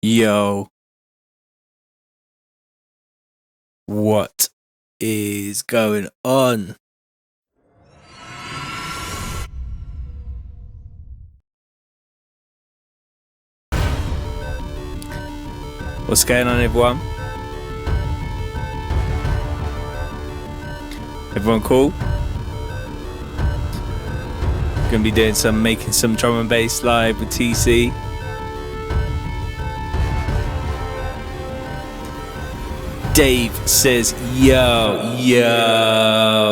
Yo, what is going on? What's going on, everyone? Everyone cool? Gonna be doing making some drum and bass live with TC. Dave says, yo,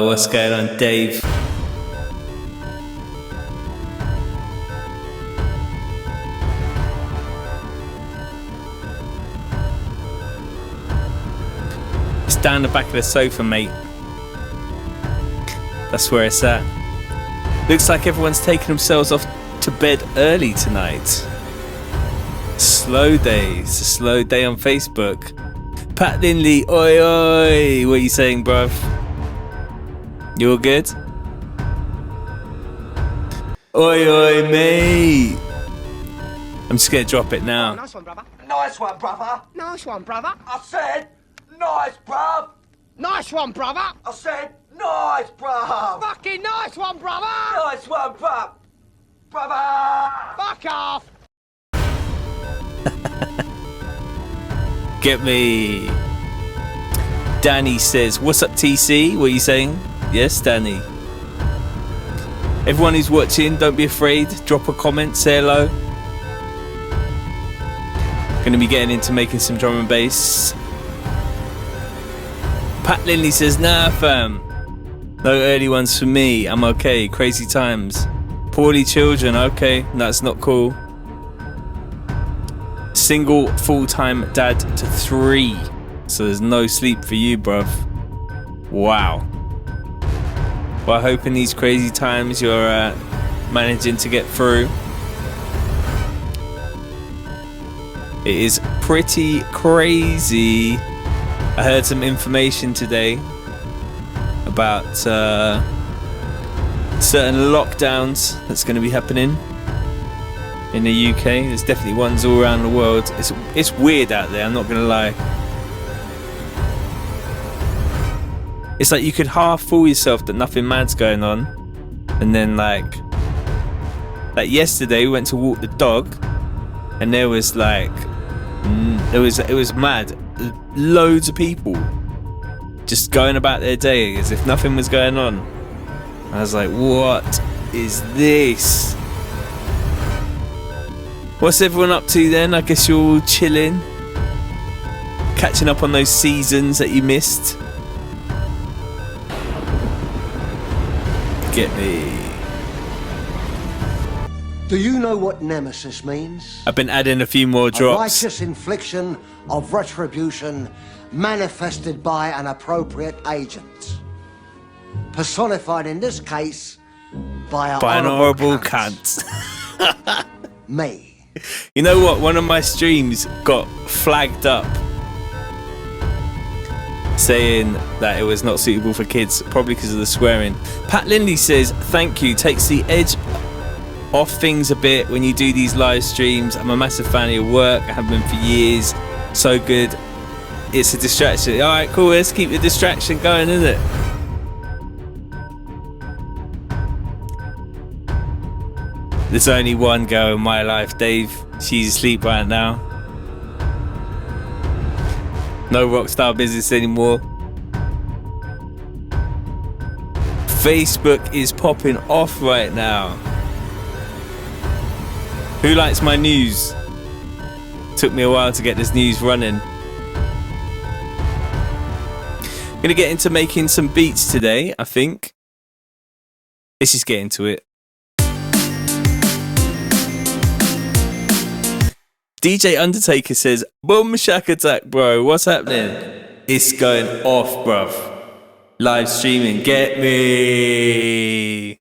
what's going on, Dave? It's down the back of the sofa, mate. That's where it's at. Looks like everyone's taking themselves off to bed early tonight. Slow day. It's a slow day on Facebook. Pat Lindley, oi oi. What are you saying, bruv? You all good? Oi oi, mate. I'm just gonna drop it now. Nice one, brother. Nice one, brother. Nice one, brother. I said, nice, bruv. Nice one, brother. I said, nice, bruv. Fucking nice one, brother. Nice one, bruv. Brother. Fuck off. Get me. Danny says, what's up, TC? What are you saying? Yes, Danny. Everyone who's watching, don't be afraid. Drop a comment, say hello. Gonna be getting into making some drum and bass. Pat Lindley says, nah, fam. No early ones for me. I'm okay. Crazy times. Poorly children. Okay, that's not cool. Single full-time dad to 3. So there's no sleep for you, bruv. Wow. Well, I hope in these crazy times you're managing to get through. It is pretty crazy. I heard some information today about certain lockdowns that's going to be happening in the UK. There's definitely ones all around the world. It's weird out there, I'm not going to lie. It's like you could half fool yourself that nothing mad's going on, and then like yesterday we went to walk the dog, and there was like it was mad. Loads of people just going about their day as if nothing was going on. I was like, what is this? What's everyone up to then? I guess you're all chilling, catching up on those seasons that you missed. Get me. Do you know what nemesis means? I've been adding a few more drops. A righteous infliction of retribution manifested by an appropriate agent. Personified in this case by an honourable cunt. cunt. Me. You know what? One of my streams got flagged up saying that it was not suitable for kids, probably because of the swearing. Pat Lindley says, thank you. Takes the edge off things a bit when you do these live streams. I'm a massive fan of your work. I have been for years. So good. It's a distraction. All right, cool. Let's keep the distraction going, isn't it? There's only one girl in my life, Dave. She's asleep right now. No rockstar business anymore. Facebook is popping off right now. Who likes my news? Took me a while to get this news running. I'm gonna get into making some beats today, I think. Let's just get into it. DJ Undertaker says, boom shack attack, bro. What's happening? It's going off, bruv. Live streaming, get me.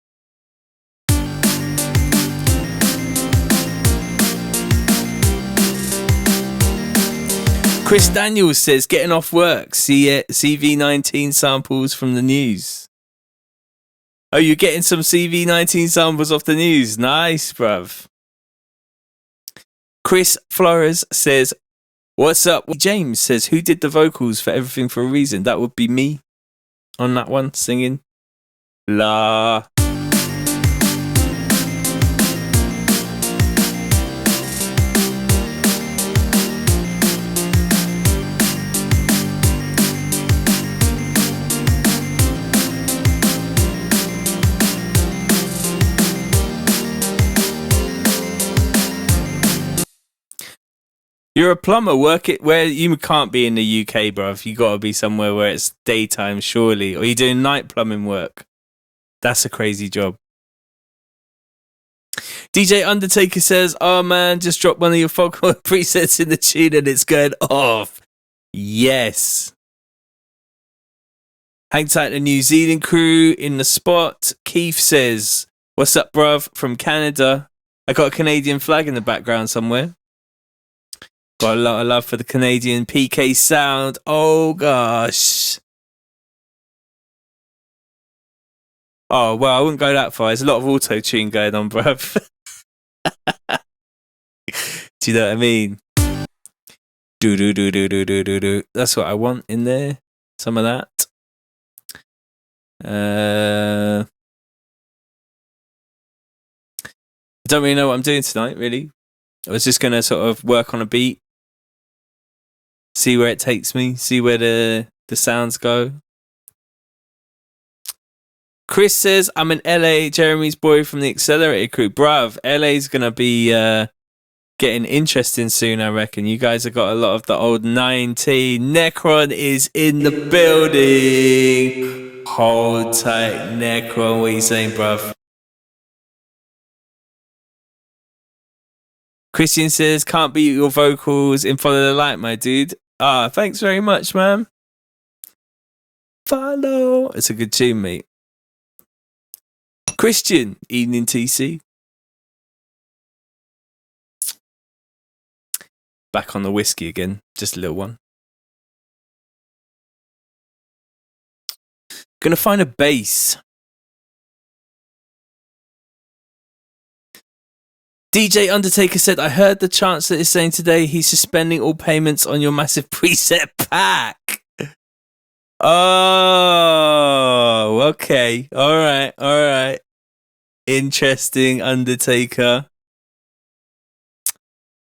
Chris Daniels says, getting off work. CV19 samples from the news. Oh, you're getting some CV19 samples off the news. Nice, bruv. Chris Flores says, what's up? James says, who did the vocals for Everything for a Reason? That would be me on that one, singing. La. You're a plumber. Work it where you can't be in the UK, bruv. You got to be somewhere where it's daytime, surely. Or you're doing night plumbing work. That's a crazy job. DJ Undertaker says, oh man, just drop one of your Foghorn presets in the tune and it's going off. Yes. Hang tight, the New Zealand crew in the spot. Keith says, what's up, bruv? From Canada. I got a Canadian flag in the background somewhere. Got a lot of love for the Canadian PK sound. Oh, gosh. Oh, well, I wouldn't go that far. There's a lot of auto-tune going on, bruv. Do you know what I mean? Do. That's what I want in there. Some of that. I don't really know what I'm doing tonight, really. I was just going to sort of work on a beat. See where it takes me. See where the sounds go. Chris says, I'm in LA, Jeremy's boy from the Accelerator crew. Bruv, LA's going to be getting interesting soon, I reckon. You guys have got a lot of the old 90. Necron is in the building. Hold tight, Necron. What are you saying, bruv? Christian says, can't beat your vocals in Follow the Light, my dude. Ah, thanks very much, man. Follow. It's a good tune, mate. Christian, evening TC. Back on the whiskey again. Just a little one. Gonna find a bass. DJ Undertaker said, I heard the Chancellor is saying today he's suspending all payments on your massive preset pack. Oh, okay. All right. Interesting, Undertaker.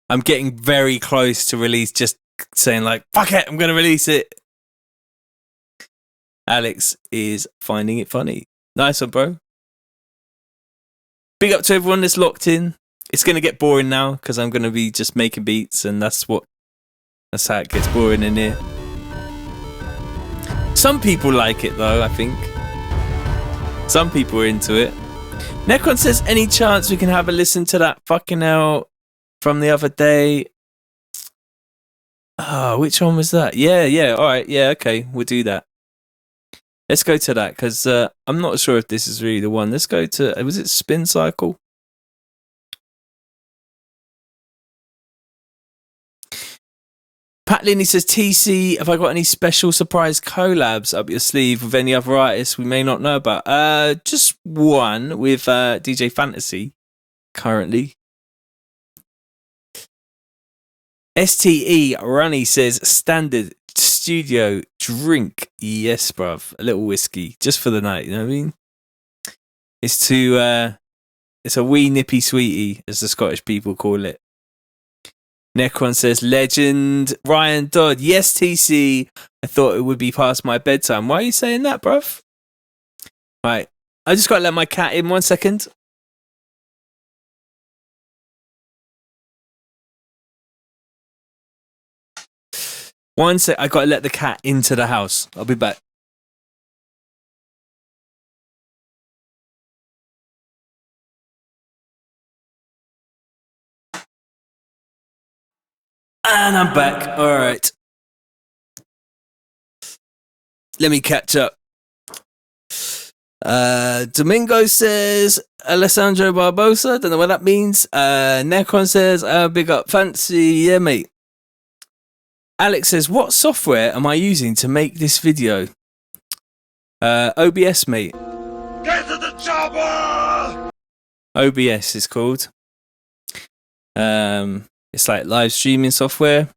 I'm getting very close to release, just saying like, fuck it, I'm going to release it. Alex is finding it funny. Nice one, bro. Big up to everyone that's locked in. It's going to get boring now because I'm going to be just making beats and that's how it gets boring in here. Some people like it though, I think. Some people are into it. Necron says, any chance we can have a listen to that fucking hell from the other day? Oh, which one was that? Yeah, alright, yeah, okay, we'll do that. Let's go to that because I'm not sure if this is really the one. Let's go to, was it Spin Cycle? Pat Linney says, TC, have I got any special surprise collabs up your sleeve with any other artists we may not know about? Just one with DJ Fantasy currently. STE Runny says, standard studio drink. Yes, bruv. A little whiskey just for the night, you know what I mean? It's a wee nippy sweetie, as the Scottish people call it. Necron says, legend. Ryan Dodd, yes, TC. I thought it would be past my bedtime. Why are you saying that, bruv? Right, I just got to let my cat in 1 second. One sec, I got to let the cat into the house. I'll be back. And I'm back. All right. Let me catch up. Domingo says, Alessandro Barbosa. Don't know what that means. Necron says, big up Fancy. Yeah, mate. Alex says, what software am I using to make this video? OBS, mate. Get to the chopper! OBS is called. It's like live streaming software.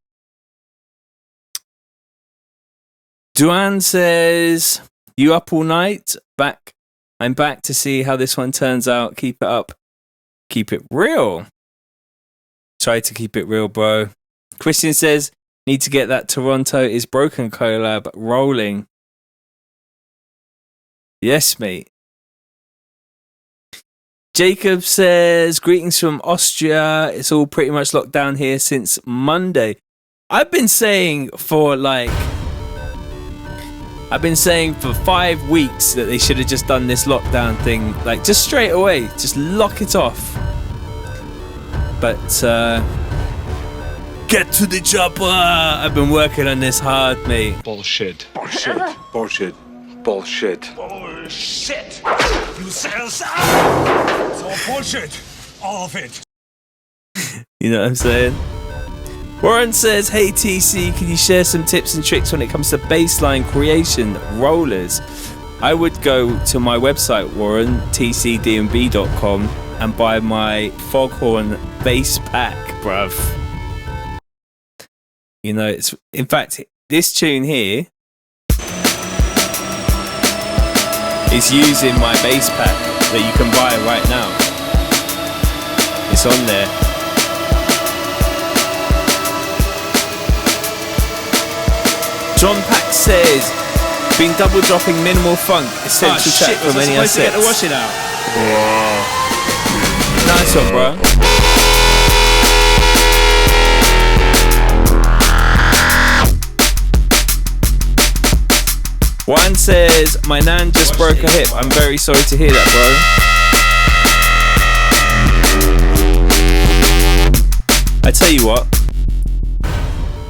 Duan says, you up all night? Back. I'm back to see how this one turns out. Keep it up. Keep it real. Try to keep it real, bro. Christian says, need to get that Toronto is Broken collab rolling. Yes, mate. Jacob says, greetings from Austria. It's all pretty much locked down here since Monday. I've been saying for 5 weeks that they should have just done this lockdown thing, like just straight away, just lock it off. But get to the chopper. I've been working on this hard, mate. Bullshit. Bullshit. Bullshit. Bullshit. Shit! You said it's all bullshit. All of it. You know what I'm saying? Warren says, hey TC, can you share some tips and tricks when it comes to bassline creation, rollers? I would go to my website, Warren, tcdnb.com, and buy my Foghorn bass pack, bruv. You know, it's, in fact, this tune here is using my bass pack that you can buy right now. It's on there. John Pack says, been double dropping minimal funk, essential track from any assets. To get the washing out. Nice one, bro. One says, my nan just broke her hip. I'm very sorry to hear that, bro. I tell you what,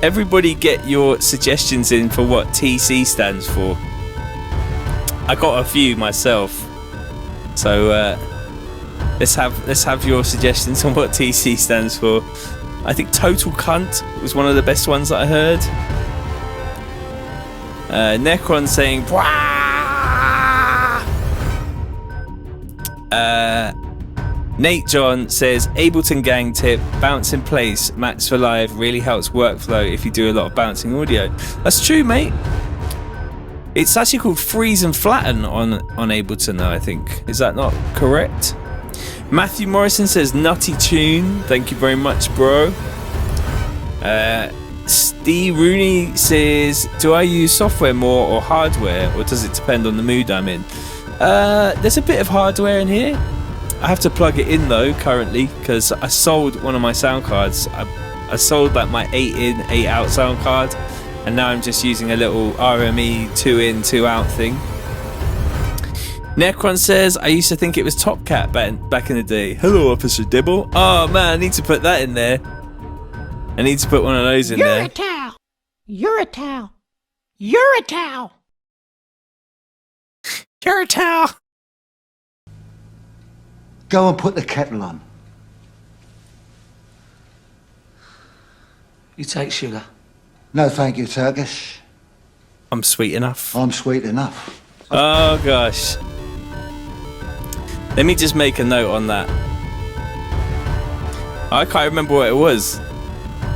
everybody get your suggestions in for what TC stands for. I got a few myself, so let's have your suggestions on what TC stands for. I think Total Cunt was one of the best ones that I heard. Necron saying, Nate John says, Ableton gang tip, bounce in place, Max for live really helps workflow if you do a lot of bouncing audio. That's true, mate. It's actually called freeze and flatten on Ableton though, I think. Is that not correct? Matthew Morrison says, nutty tune. Thank you very much, bro. Steve Rooney says, do I use software more or hardware, or does it depend on the mood I'm in? There's a bit of hardware in here. I have to plug it in though currently, because I sold one of my sound cards. I sold like my 8-in, 8-out sound card, and now I'm just using a little RME 2-in, 2-out thing. Necron says, I used to think it was Top Cat back in the day. Hello, Officer Dibble. Oh man, I need to put that in there. I need to put one of those in there. You're a towel. You're a towel. You're a towel. You're a towel. Go and put the kettle on. You take sugar. No, thank you, Turkish. I'm sweet enough. I'm sweet enough. Oh gosh. Let me just make a note on that. I can't remember what it was.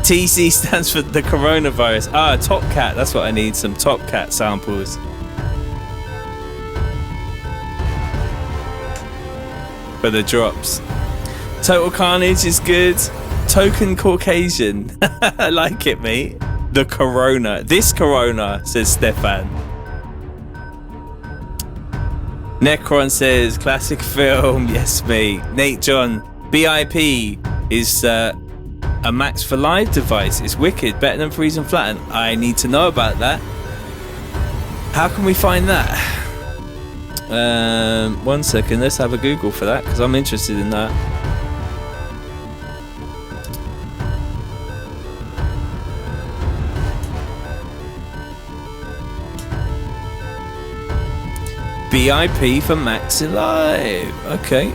TC stands for the coronavirus. Ah, Top Cat. That's what I need. Some Top Cat samples. For the drops. Total Carnage is good. Token Caucasian. I like it, mate. The Corona. This Corona, says Stefan. Necron says, classic film. Yes, mate. Nate John. BIP is a Max for Live device. It's wicked. Better than Freeze and Flatten. I need to know about that. How can we find that? 1 second. Let's have a Google for that, because I'm interested in that. BIP for Max Alive. Okay.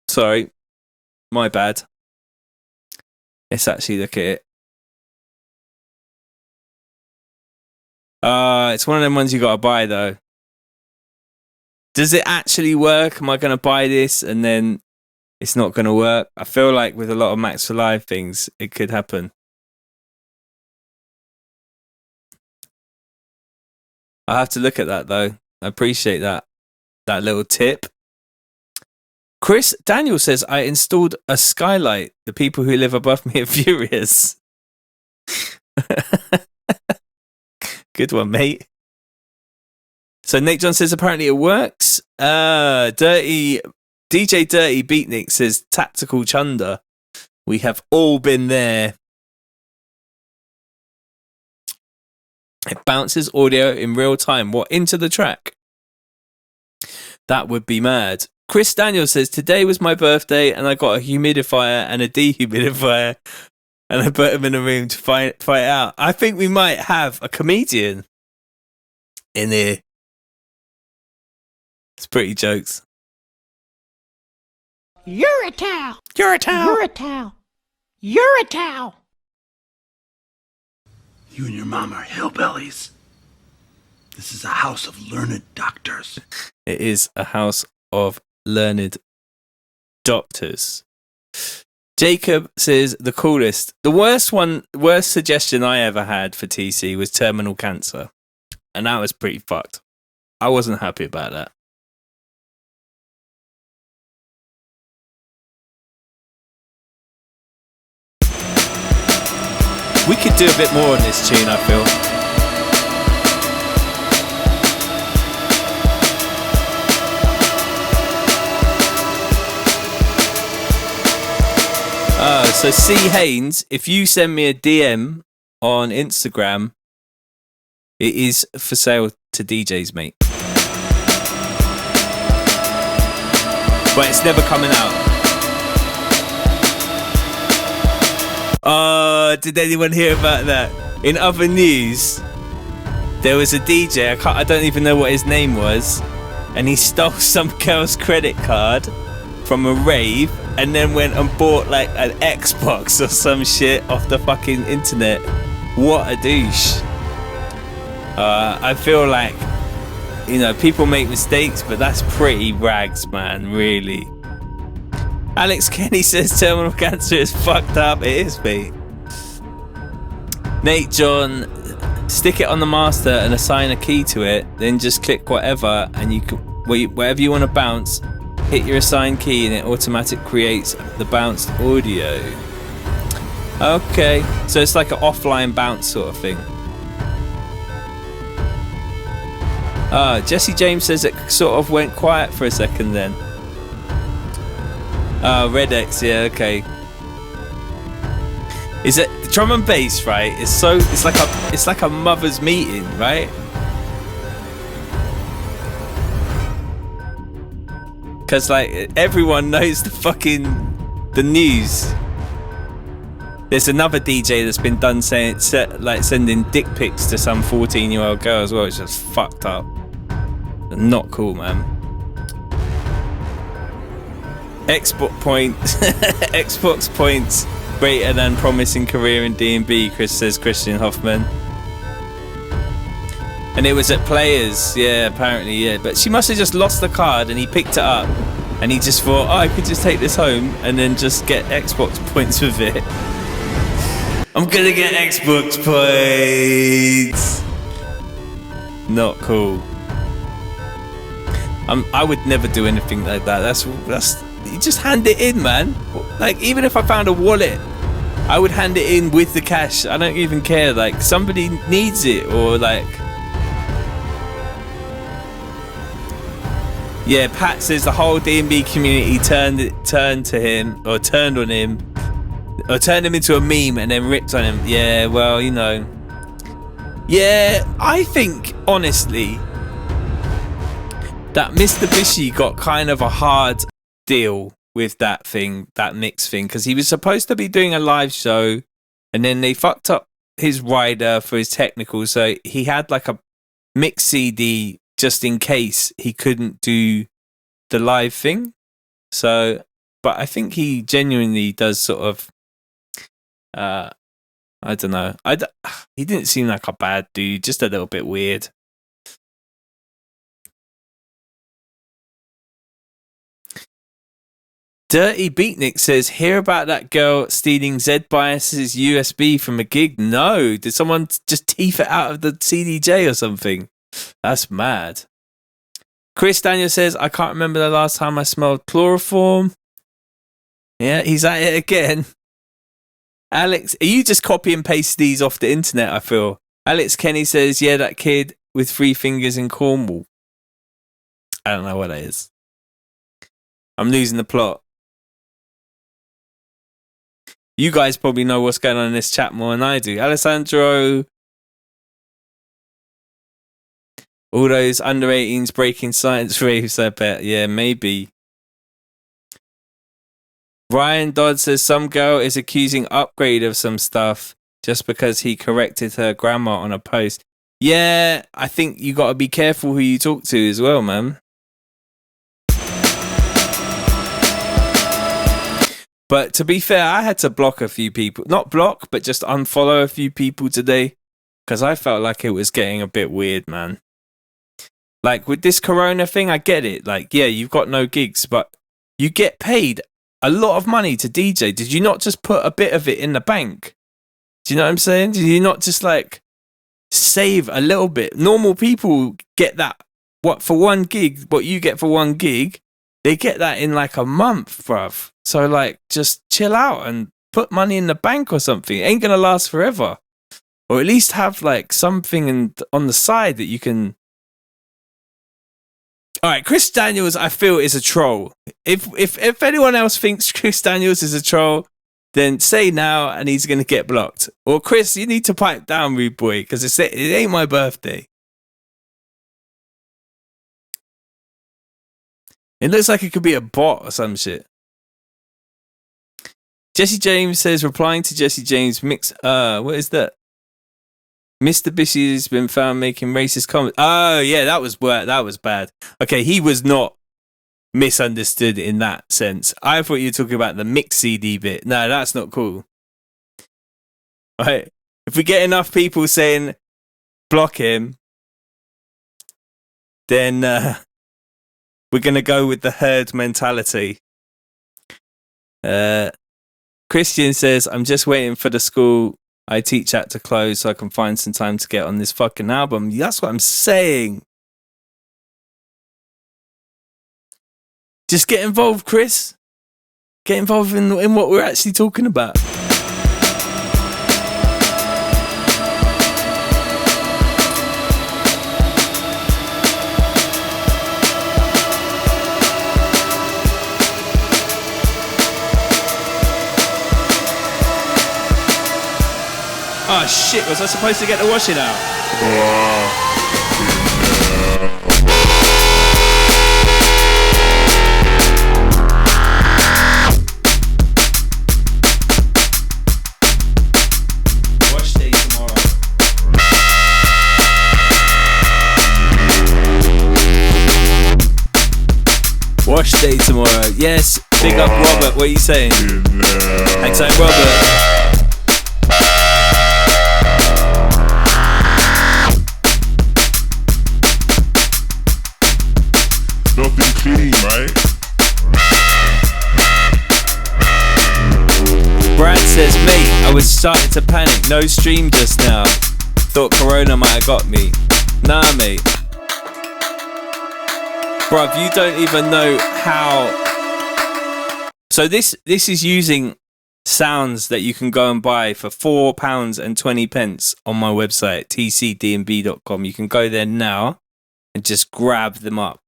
Sorry. My bad. Let's actually look at it. It's one of them ones you gotta buy though. Does it actually work? Am I gonna buy this and then it's not going to work. I feel like with a lot of Max for Live things, it could happen. I have to look at that though. I appreciate that little tip. Chris Daniel says, I installed a skylight. The people who live above me are furious. Good one, mate. So Nate John says, apparently it works. DJ Dirty Beatnik says, tactical chunder. We have all been there. It bounces audio in real time. What, into the track? That would be mad. Chris Daniel says, today was my birthday and I got a humidifier and a dehumidifier and I put them in a room to fight out. I think we might have a comedian in here. It's pretty jokes. You're a towel. You're a towel. You're a towel. You're a towel. You and your mom are hillbillies. This is a house of learned doctors. It is a house of learned doctors. Jacob says the coolest. The worst suggestion I ever had for TC was terminal cancer. And that was pretty fucked. I wasn't happy about that. We could do a bit more on this tune, I feel. So C. Haynes, if you send me a DM on Instagram, it is for sale to DJs, mate. But it's never coming out. Did anyone hear about that? In other news, there was a DJ, I don't even know what his name was, and he stole some girl's credit card from a rave and then went and bought like an Xbox or some shit off the fucking internet. What a douche. I feel like, you know, people make mistakes, but that's pretty rags, man, really. Alex Kenny says terminal cancer is fucked up. It is, mate. Nate John, stick it on the master and assign a key to it, then just click whatever and you can, wherever you want to bounce, hit your assigned key and it automatically creates the bounced audio. Okay, so it's like an offline bounce sort of thing. Jesse James says it sort of went quiet for a second then. Red X, yeah, okay. Is it the drum and bass, right? It's like a mother's meeting, right? Cause like everyone knows the news. There's another DJ that's been done sending dick pics to some 14-year-old girl as well. It's just fucked up. Not cool, man. Xbox points greater than promising career in DnB, Chris says Christian Hoffman. And it was at Players, yeah, apparently, yeah. But she must have just lost the card and he picked it up and he just thought, oh, I could just take this home and then just get Xbox points with it. I'm gonna get Xbox points. Not cool. I would never do anything like that. That's you just hand it in, man. Like, even if I found a wallet, I would hand it in with the cash. I don't even care. Like, somebody needs it, or like. Yeah, Pat says the whole DnB community turned on him into a meme and then ripped on him. Yeah, well, you know. Yeah, I think honestly that Mr. Bishy got kind of a hard deal with that mix thing, because he was supposed to be doing a live show and then they fucked up his rider for his technical, so he had like a mix CD just in case he couldn't do the live thing. So, but I think he genuinely does sort of I don't know, he didn't seem like a bad dude, just a little bit weird. Dirty Beatnik says, hear about that girl stealing Zed Bias's USB from a gig? No. Did someone just teeth it out of the CDJ or something? That's mad. Chris Daniel says, I can't remember the last time I smelled chloroform. Yeah, he's at it again. Alex, are you just copy and paste these off the internet, I feel? Alex Kenny says, yeah, that kid with 3 fingers in Cornwall. I don't know what that is. I'm losing the plot. You guys probably know what's going on in this chat more than I do. Alessandro. All those under 18s breaking science raves, I bet. Yeah, maybe. Ryan Dodd says some girl is accusing Upgrade of some stuff just because he corrected her grammar on a post. Yeah, I think you got to be careful who you talk to as well, man. But to be fair, I had to block a few people. Not block, but just unfollow a few people today. Because I felt like it was getting a bit weird, man. Like, with this corona thing, I get it. Like, yeah, you've got no gigs, but you get paid a lot of money to DJ. Did you not just put a bit of it in the bank? Do you know what I'm saying? Did you not just, like, save a little bit? Normal people get that. What, for one gig, what you get for one gig, they get that in, like, a month, bruv. So, like, just chill out and put money in the bank or something. It ain't going to last forever. Or at least have, like, something on the side that you can... All right, Chris Daniels, I feel, is a troll. If anyone else thinks Chris Daniels is a troll, then say now and he's going to get blocked. Or, Chris, you need to pipe down, rude boy, because it ain't my birthday. It looks like it could be a bot or some shit. Jesse James says, replying to Jesse James, what is that? Mr. Bishy has been found making racist comments. Oh, yeah, that was bad. Okay, he was not misunderstood in that sense. I thought you were talking about the mix CD bit. No, that's not cool. Right. If we get enough people saying block him, then we're going to go with the herd mentality. Christian says, I'm just waiting for the school I teach at to close so I can find some time to get on this fucking album. That's what I'm saying. Just get involved, Chris. Get involved in what we're actually talking about. Oh shit, was I supposed to get the washing out? Wash day tomorrow. Wash day tomorrow. Yes, big up Robert, what are you saying? Thanks, Robert. Nothing clean, right? Brad says, mate, I was starting to panic. No stream just now. Thought Corona might have got me. Nah, mate. Bruv, you don't even know how. So this is using sounds that you can go and buy for £4.20 on my website, tcdnb.com. You can go there now and just grab them up.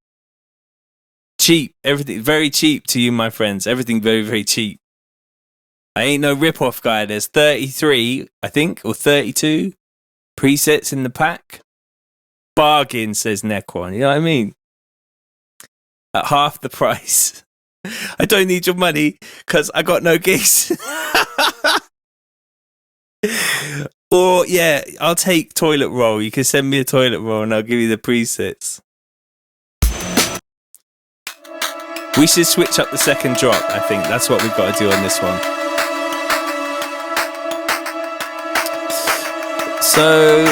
Cheap, everything very cheap to you, my friends. Everything very, very cheap. I ain't no rip-off guy. There's 33, I think, or 32 presets in the pack. Bargain, says Nequan. You know what I mean? At half the price. I don't need your money because I got no gigs. Or, yeah, I'll take toilet roll. You can send me a toilet roll and I'll give you the presets. We should switch up the second drop, I think. That's what we've got to do on this one. So,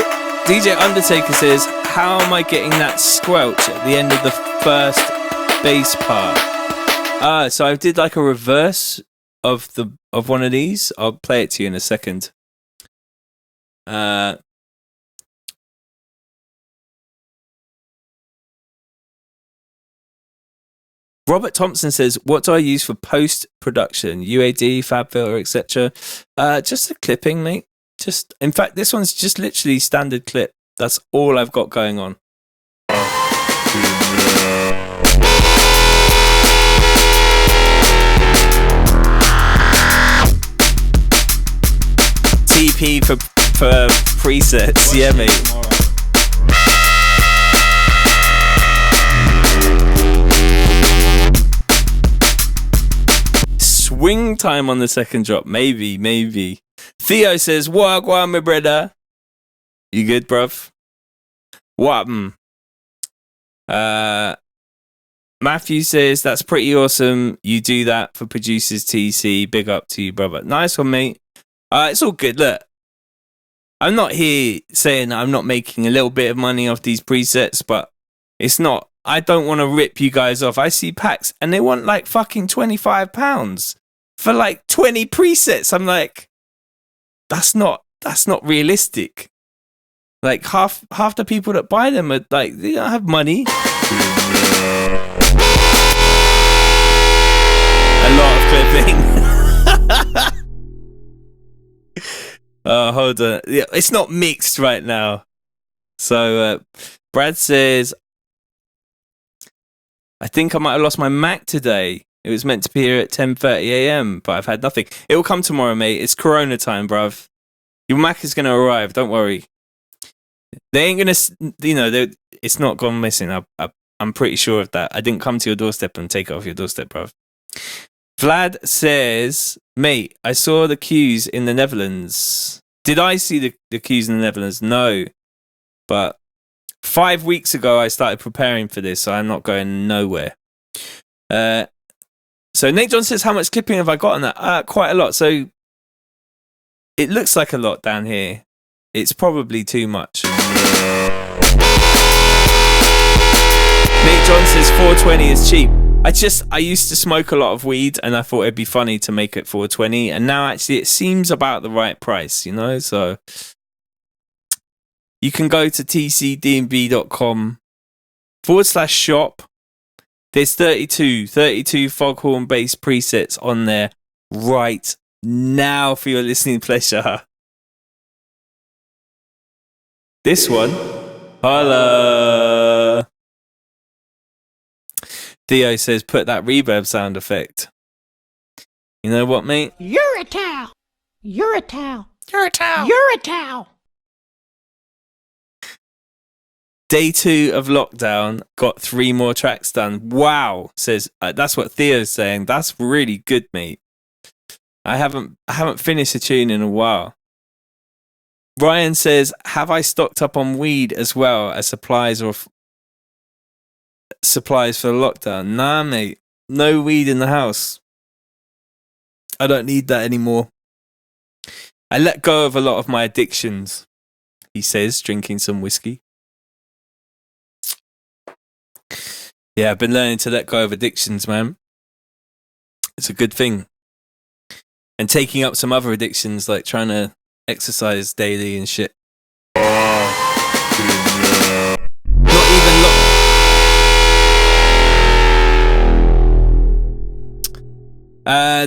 DJ Undertaker says, how am I getting that squelch at the end of the first bass part? So I did like a reverse of one of these. I'll play it to you in a second. Robert Thompson says, "What do I use for post production? UAD, FabFilter, etc." Just a clipping, mate. In fact, this one's just literally standard clip. That's all I've got going on. TP for presets, yeah, mate. Swing time on the second drop, maybe. Theo says, "Wagwan, my brother. You good, bruv? What? Matthew says, "That's pretty awesome. You do that for producers, TC. Big up to you, brother." Nice one, mate. It's all good. Look, I'm not here saying I'm not making a little bit of money off these presets, but it's not. I don't want to rip you guys off. I see packs and they want like fucking £25 for like 20 presets. I'm like, that's not realistic. Like half the people that buy them are like, they don't have money. A lot of clipping. Oh, hold on. Yeah, it's not mixed right now. So Brad says, "I think I might have lost my Mac today. It was meant to be here at 10:30 a.m, but I've had nothing. It will come tomorrow, mate. It's Corona time, bruv. Your Mac is going to arrive. Don't worry. They ain't going to, it's not gone missing. I'm pretty sure of that. I didn't come to your doorstep and take it off your doorstep, bruv." Vlad says, "Mate, I saw the queues in the Netherlands." Did I see the queues in the Netherlands? No. But 5 weeks ago, I started preparing for this, so I'm not going nowhere. So Nate John says, "How much clipping have I got on that?" Quite a lot. So it looks like a lot down here. It's probably too much. Nate John says 420 is cheap. I used to smoke a lot of weed and I thought it'd be funny to make it 420, and now actually it seems about the right price, so you can go to tcdnb.com/shop. There's 32 Foghorn bass presets on there right now for your listening pleasure. This one, holla. Theo says, "Put that reverb sound effect." You know what, mate? You're a towel. You're a towel. You're a towel. You're a towel. Day 2 of lockdown, got 3 more tracks done. Wow, says that's what Theo's saying. That's really good, mate. I haven't finished a tune in a while. Ryan says, "Have I stocked up on weed as well as supplies for the lockdown?" Nah, mate. No weed in the house. I don't need that anymore. I let go of a lot of my addictions, he says, drinking some whiskey. Yeah, I've been learning to let go of addictions, man. It's a good thing. And taking up some other addictions, like trying to exercise daily and shit. Not even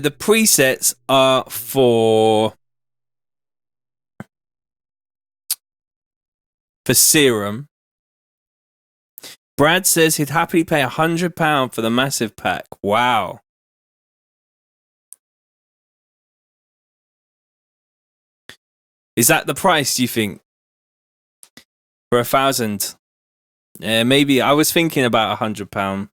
the presets are for Serum. Brad says he'd happily pay £100 for the massive pack. Wow. Is that the price, do you think? For 1,000? Yeah, maybe. I was thinking about £100.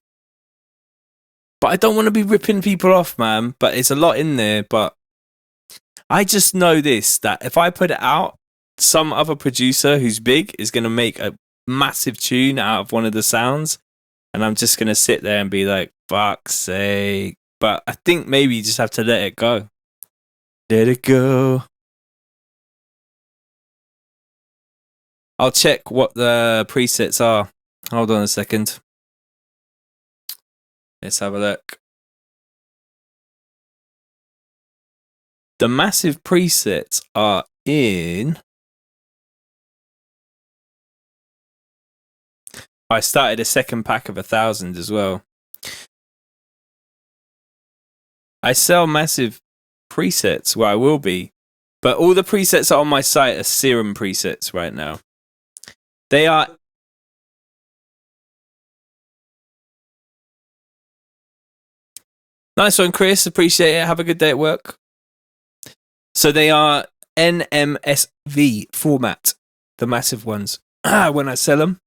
But I don't want to be ripping people off, man. But it's a lot in there. But I just know this, that if I put it out, some other producer who's big is going to make a massive tune out of one of the sounds. And I'm just going to sit there and be like, fuck's sake. But I think maybe you just have to let it go. Let it go. I'll check what the presets are. Hold on a second. Let's have a look. The massive presets are in. I started a second pack of 1,000 as well. I sell massive presets, well, I will be, but all the presets that are on my site are serum presets right now. They are. Nice one, Chris. Appreciate it. Have a good day at work. So they are NMSV format, the massive ones. When I sell them.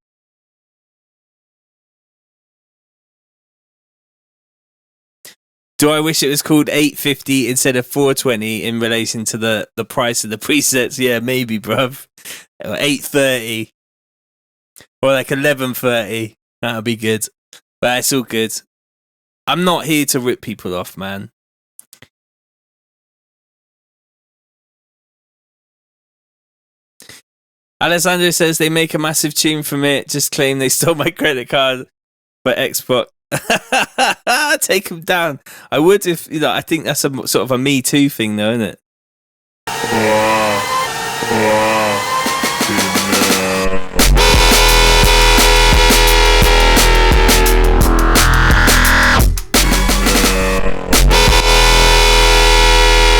Do I wish it was called 850 instead of 420 in relation to the price of the presets? Yeah, maybe, bruv. Or 830. Or like 1130. That'll be good. But it's all good. I'm not here to rip people off, man. Alessandro says they make a massive tune from it. Just claim they stole my credit card for Xbox. Take them down. I would if, you know, I think that's a sort of a Me Too thing though, isn't it?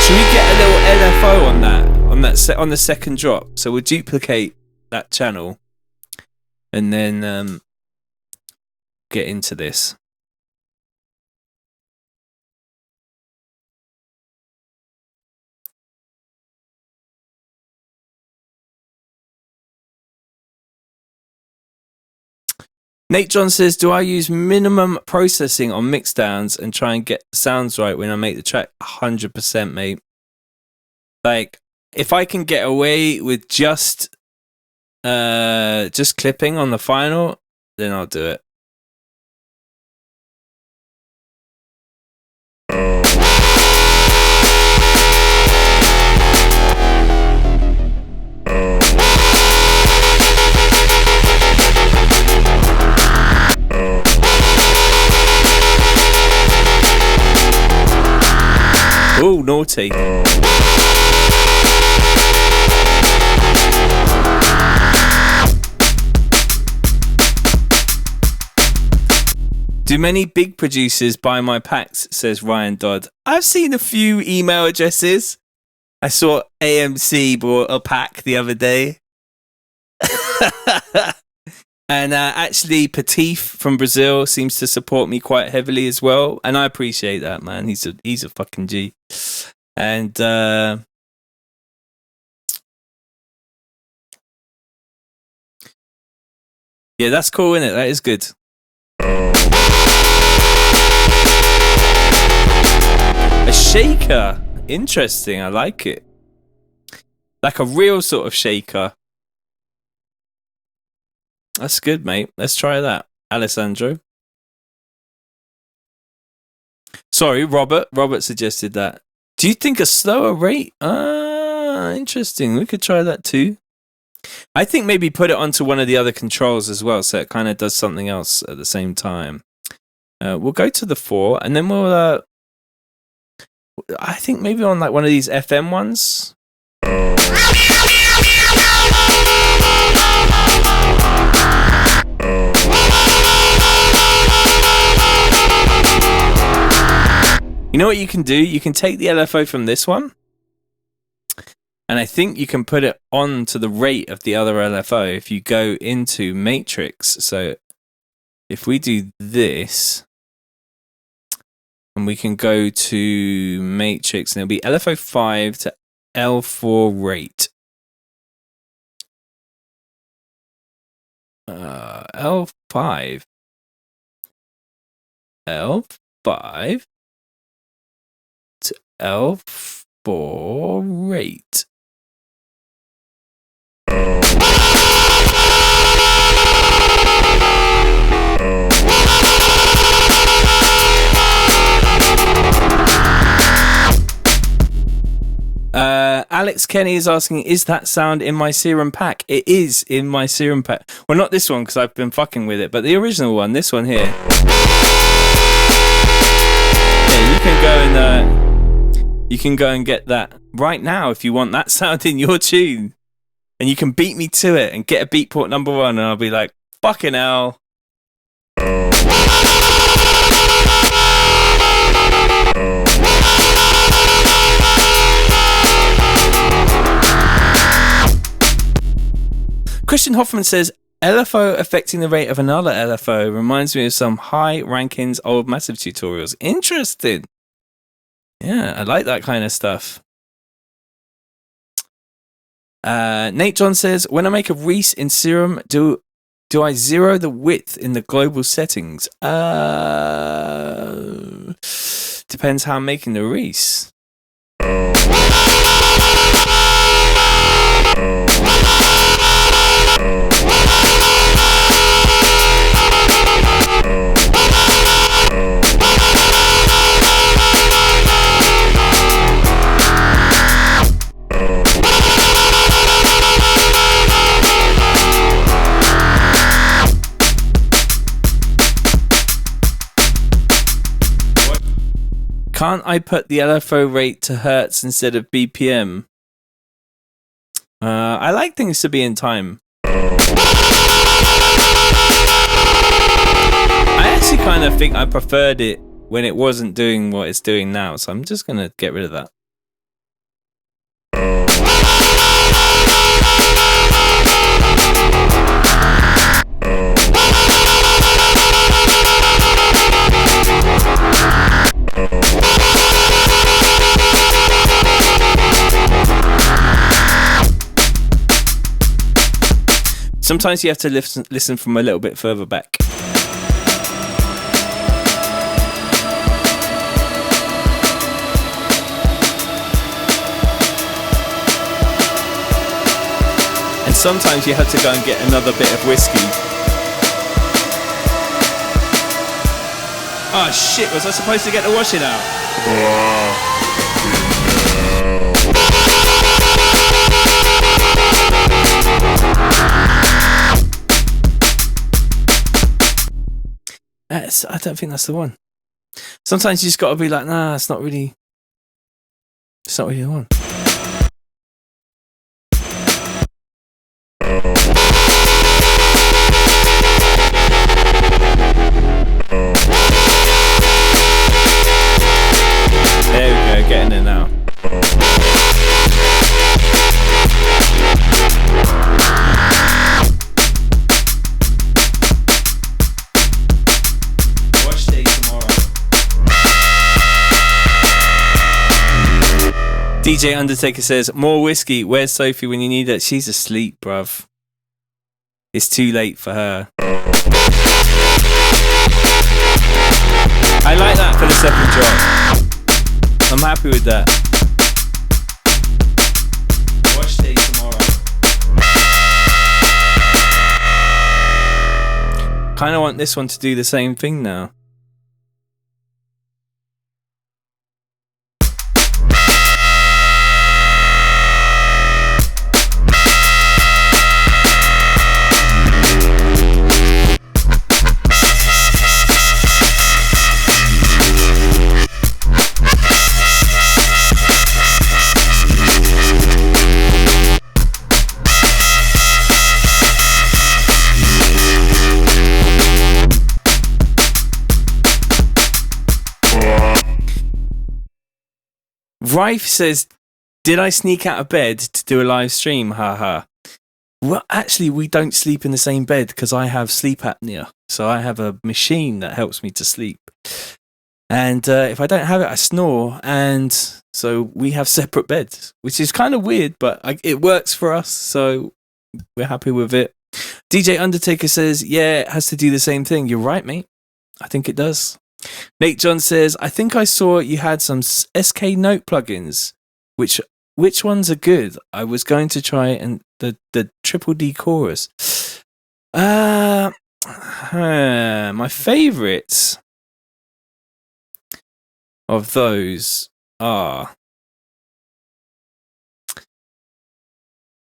Should we get a little LFO on the second drop? So we'll duplicate that channel and then get into this. Nate John says, do I use minimum processing on mixdowns and try and get the sounds right when I make the track? 100%, mate. Like, if I can get away with just clipping on the final, then I'll do it. Oh, naughty. Do many big producers buy my packs, says Ryan Dodd. I've seen a few email addresses. I saw AMC bought a pack the other day. And actually, Patif from Brazil seems to support me quite heavily as well, and I appreciate that, man. He's a fucking G. And yeah, that's cool, isn't it? That is good. A shaker, interesting. I like it. Like a real sort of shaker. That's good, mate. Let's try that. Alessandro. Sorry, Robert. Robert suggested that. Do you think a slower rate? Interesting. We could try that too. I think maybe put it onto one of the other controls as well, so it kind of does something else at the same time. We'll go to the 4, and then we'll... I think maybe on like one of these FM ones. You know what you can do? You can take the LFO from this one, and I think you can put it on to the rate of the other LFO if you go into Matrix. So if we do this, and we can go to Matrix, and it'll be LFO 5 to L4 rate. L5. L5 to L4 rate. Alex Kenny is asking, is that sound in my serum pack? It is in my serum pack. Well, not this one because I've been fucking with it, but the original one, this one here. You can go and get that right now if you want that sound in your tune. And you can beat me to it and get a Beatport number 1, and I'll be like, fucking hell. Christian Hoffman says, LFO affecting the rate of another LFO reminds me of some high rankings old massive tutorials. Interesting. Yeah, I like that kind of stuff. Nate John says, when I make a Reese in Serum, do I zero the width in the global settings? Depends how I'm making the Reese. Can't I put the LFO rate to hertz instead of BPM? I like things to be in time. I actually kind of think I preferred it when it wasn't doing what it's doing now, so I'm just going to get rid of that. Sometimes you have to listen from a little bit further back. And sometimes you have to go and get another bit of whiskey. Oh shit, was I supposed to get the washing out? I don't think that's the one. Sometimes you just got to be like, nah, it's not really the one. There we go, getting it now. DJ Undertaker says, more whiskey. Where's Sophie when you need it? She's asleep, bruv. It's too late for her. I like that for the second drop. I'm happy with that. Wash day tomorrow. Kind of want this one to do the same thing now. Rife says, did I sneak out of bed to do a live stream? Haha. Well, actually, we don't sleep in the same bed because I have sleep apnea. So I have a machine that helps me to sleep. And if I don't have it, I snore. And so we have separate beds, which is kind of weird, but it works for us. So we're happy with it. DJ Undertaker says, yeah, it has to do the same thing. You're right, mate. I think it does. Nate John says, I think I saw you had some SK Note plugins. Which ones are good? I was going to try and the Triple D chorus. My favourites of those are.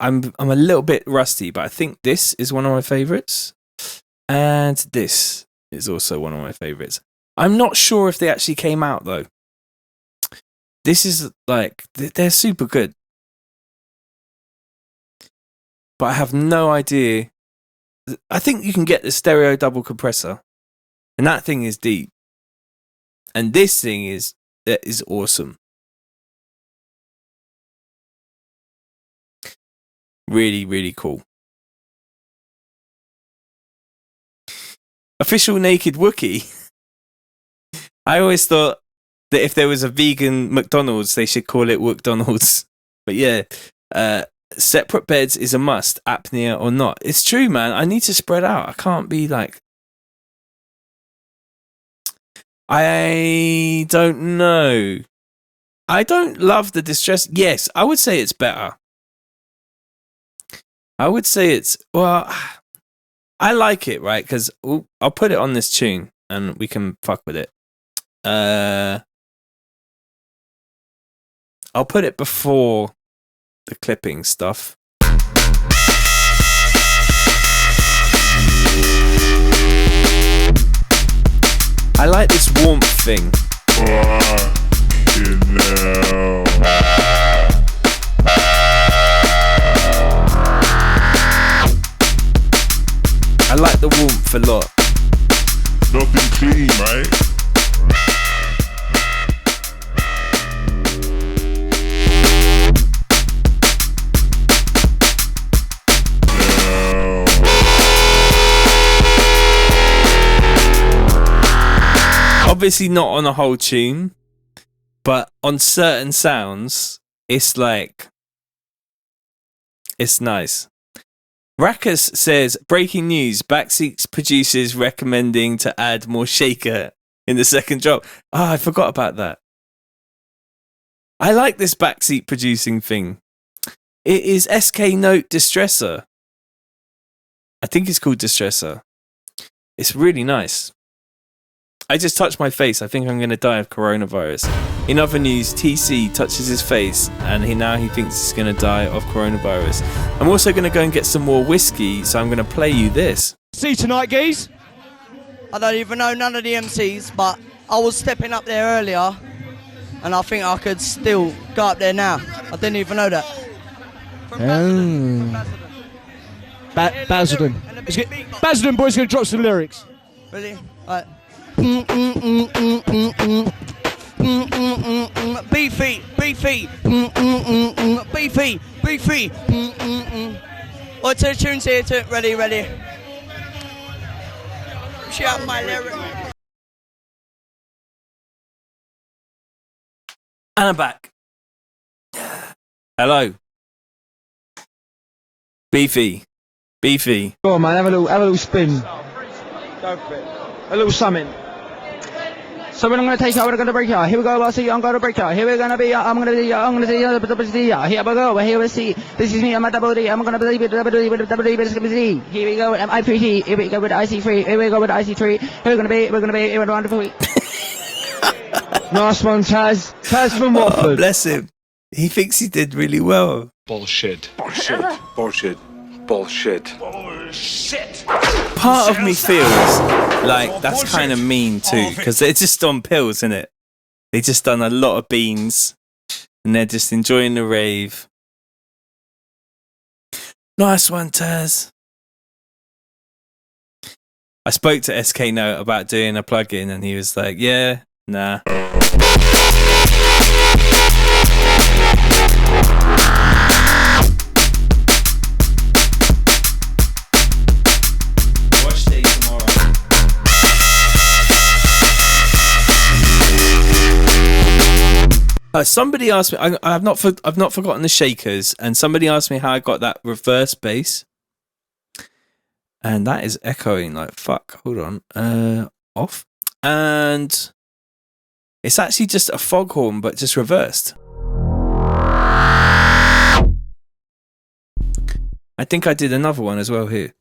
I'm a little bit rusty, but I think this is one of my favourites, and this is also one of my favourites. I'm not sure if they actually came out though. This is like, they're super good. But I have no idea. I think you can get the stereo double compressor, and that thing is deep. And this thing is awesome. Really, really cool. Official naked Wookie. I always thought that if there was a vegan McDonald's, they should call it WookDonald's. But yeah, separate beds is a must, apnea or not. It's true, man. I need to spread out. I can't be like... I don't know. I don't love the distress. Yes, I would say it's better. I would say it's... Well, I like it, right? Because I'll put it on this tune and we can fuck with it. I'll put it before the clipping stuff. I like this warmth thing. I like the warmth a lot. Nothing clean, right? Obviously not on a whole tune, but on certain sounds, it's like, it's nice. Rakus says, breaking news, Backseat producers recommending to add more shaker in the second drop. Oh, I forgot about that. I like this backseat producing thing. It is SK Note Distressor. I think it's called Distressor. It's really nice. I just touched my face. I think I'm going to die of coronavirus. In other news, TC touches his face and now he thinks he's going to die of coronavirus. I'm also going to go and get some more whiskey, so I'm going to play you this. See you tonight, geez. I don't even know none of the MCs, but I was stepping up there earlier and I think I could still go up there now. I didn't even know that. Basildon. Basildon boy's going to drop some lyrics. Really? Right. Beefy, beefy, beefy, beefy. Right, to the tunes here, ready. Shout my lyric. And I'm back. Hello. Beefy. Go on, man, have a little spin. Go for it. A little summon. So when I'm going to take it, we're going to break it out. Here we go, I'm going to break it out. Here we're going to be, I'm going to see, here we go, here we see. This is me, I'm a double D, I'm going to believe it, double D, here we go, IP3, here we go with IC3, here we go with IC3, here we're going to be, we're wonderful. Nice one, Taz from Watford. Oh, bless him. He thinks he did really well. Bullshit. Part of me feels like that's kind of mean too, because they're just on pills, innit? They just done a lot of beans and they're just enjoying the rave. Nice one, Taz. I spoke to SK Note about doing a plugin and he was like, yeah, nah. Somebody asked me. I've not forgotten the shakers, and somebody asked me how I got that reverse bass, and that is echoing like fuck. Hold on, off, and it's actually just a foghorn, but just reversed. I think I did another one as well here.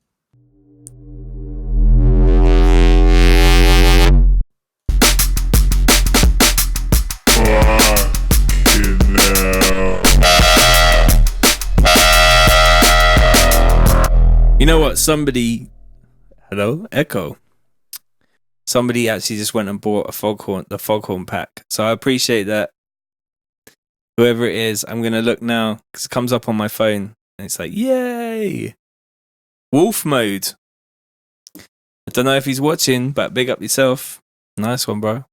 You know what? Somebody, hello, echo. Somebody actually just went and bought the foghorn pack. So I appreciate that. Whoever it is, I'm going to look now because it comes up on my phone and it's like, yay! Wolf mode. I don't know if he's watching, but big up yourself. Nice one, bro.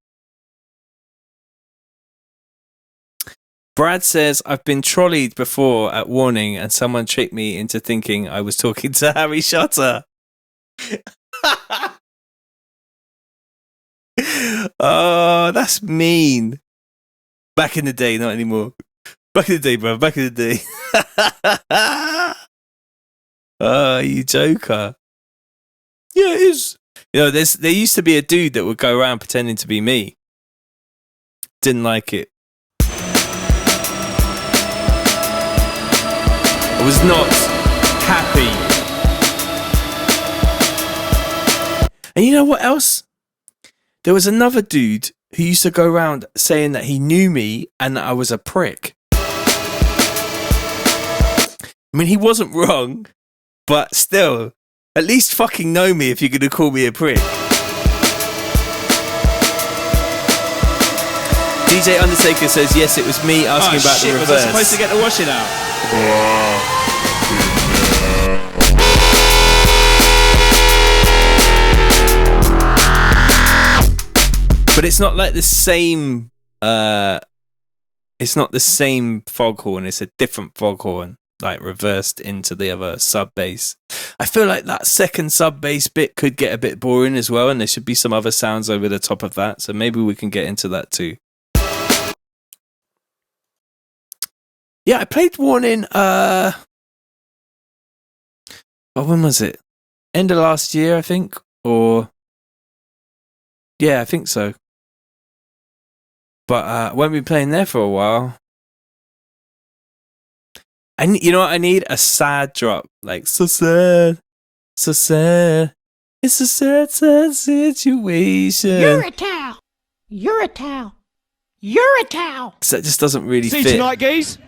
Brad says, I've been trolleyed before at Warning and someone tricked me into thinking I was talking to Harry Shutter. Oh, that's mean. Back in the day, not anymore. Back in the day, bro. Back in the day. Oh, you joker. Yeah, it is. You know, there used to be a dude that would go around pretending to be me. Didn't like it. I was not happy. And you know what else? There was another dude who used to go around saying that he knew me and that I was a prick. I mean, he wasn't wrong, but still, at least fucking know me if you're going to call me a prick. DJ Undertaker says, yes, it was me asking about the reverse. Was I supposed to get the washing out? But it's not like the same, it's not the same foghorn, it's a different foghorn, like reversed into the other sub bass. I feel like that second sub bass bit could get a bit boring as well, and there should be some other sounds over the top of that, so maybe we can get into that too. Yeah, I played Warning, when was it? End of last year, I think, or... Yeah, I think so. But I won't be playing there for a while. And you know what I need? A sad drop. Like, so sad. So sad. It's a sad, sad situation. You're a towel. You're a towel. You're a towel. So that just doesn't really See fit. you tonight, geez.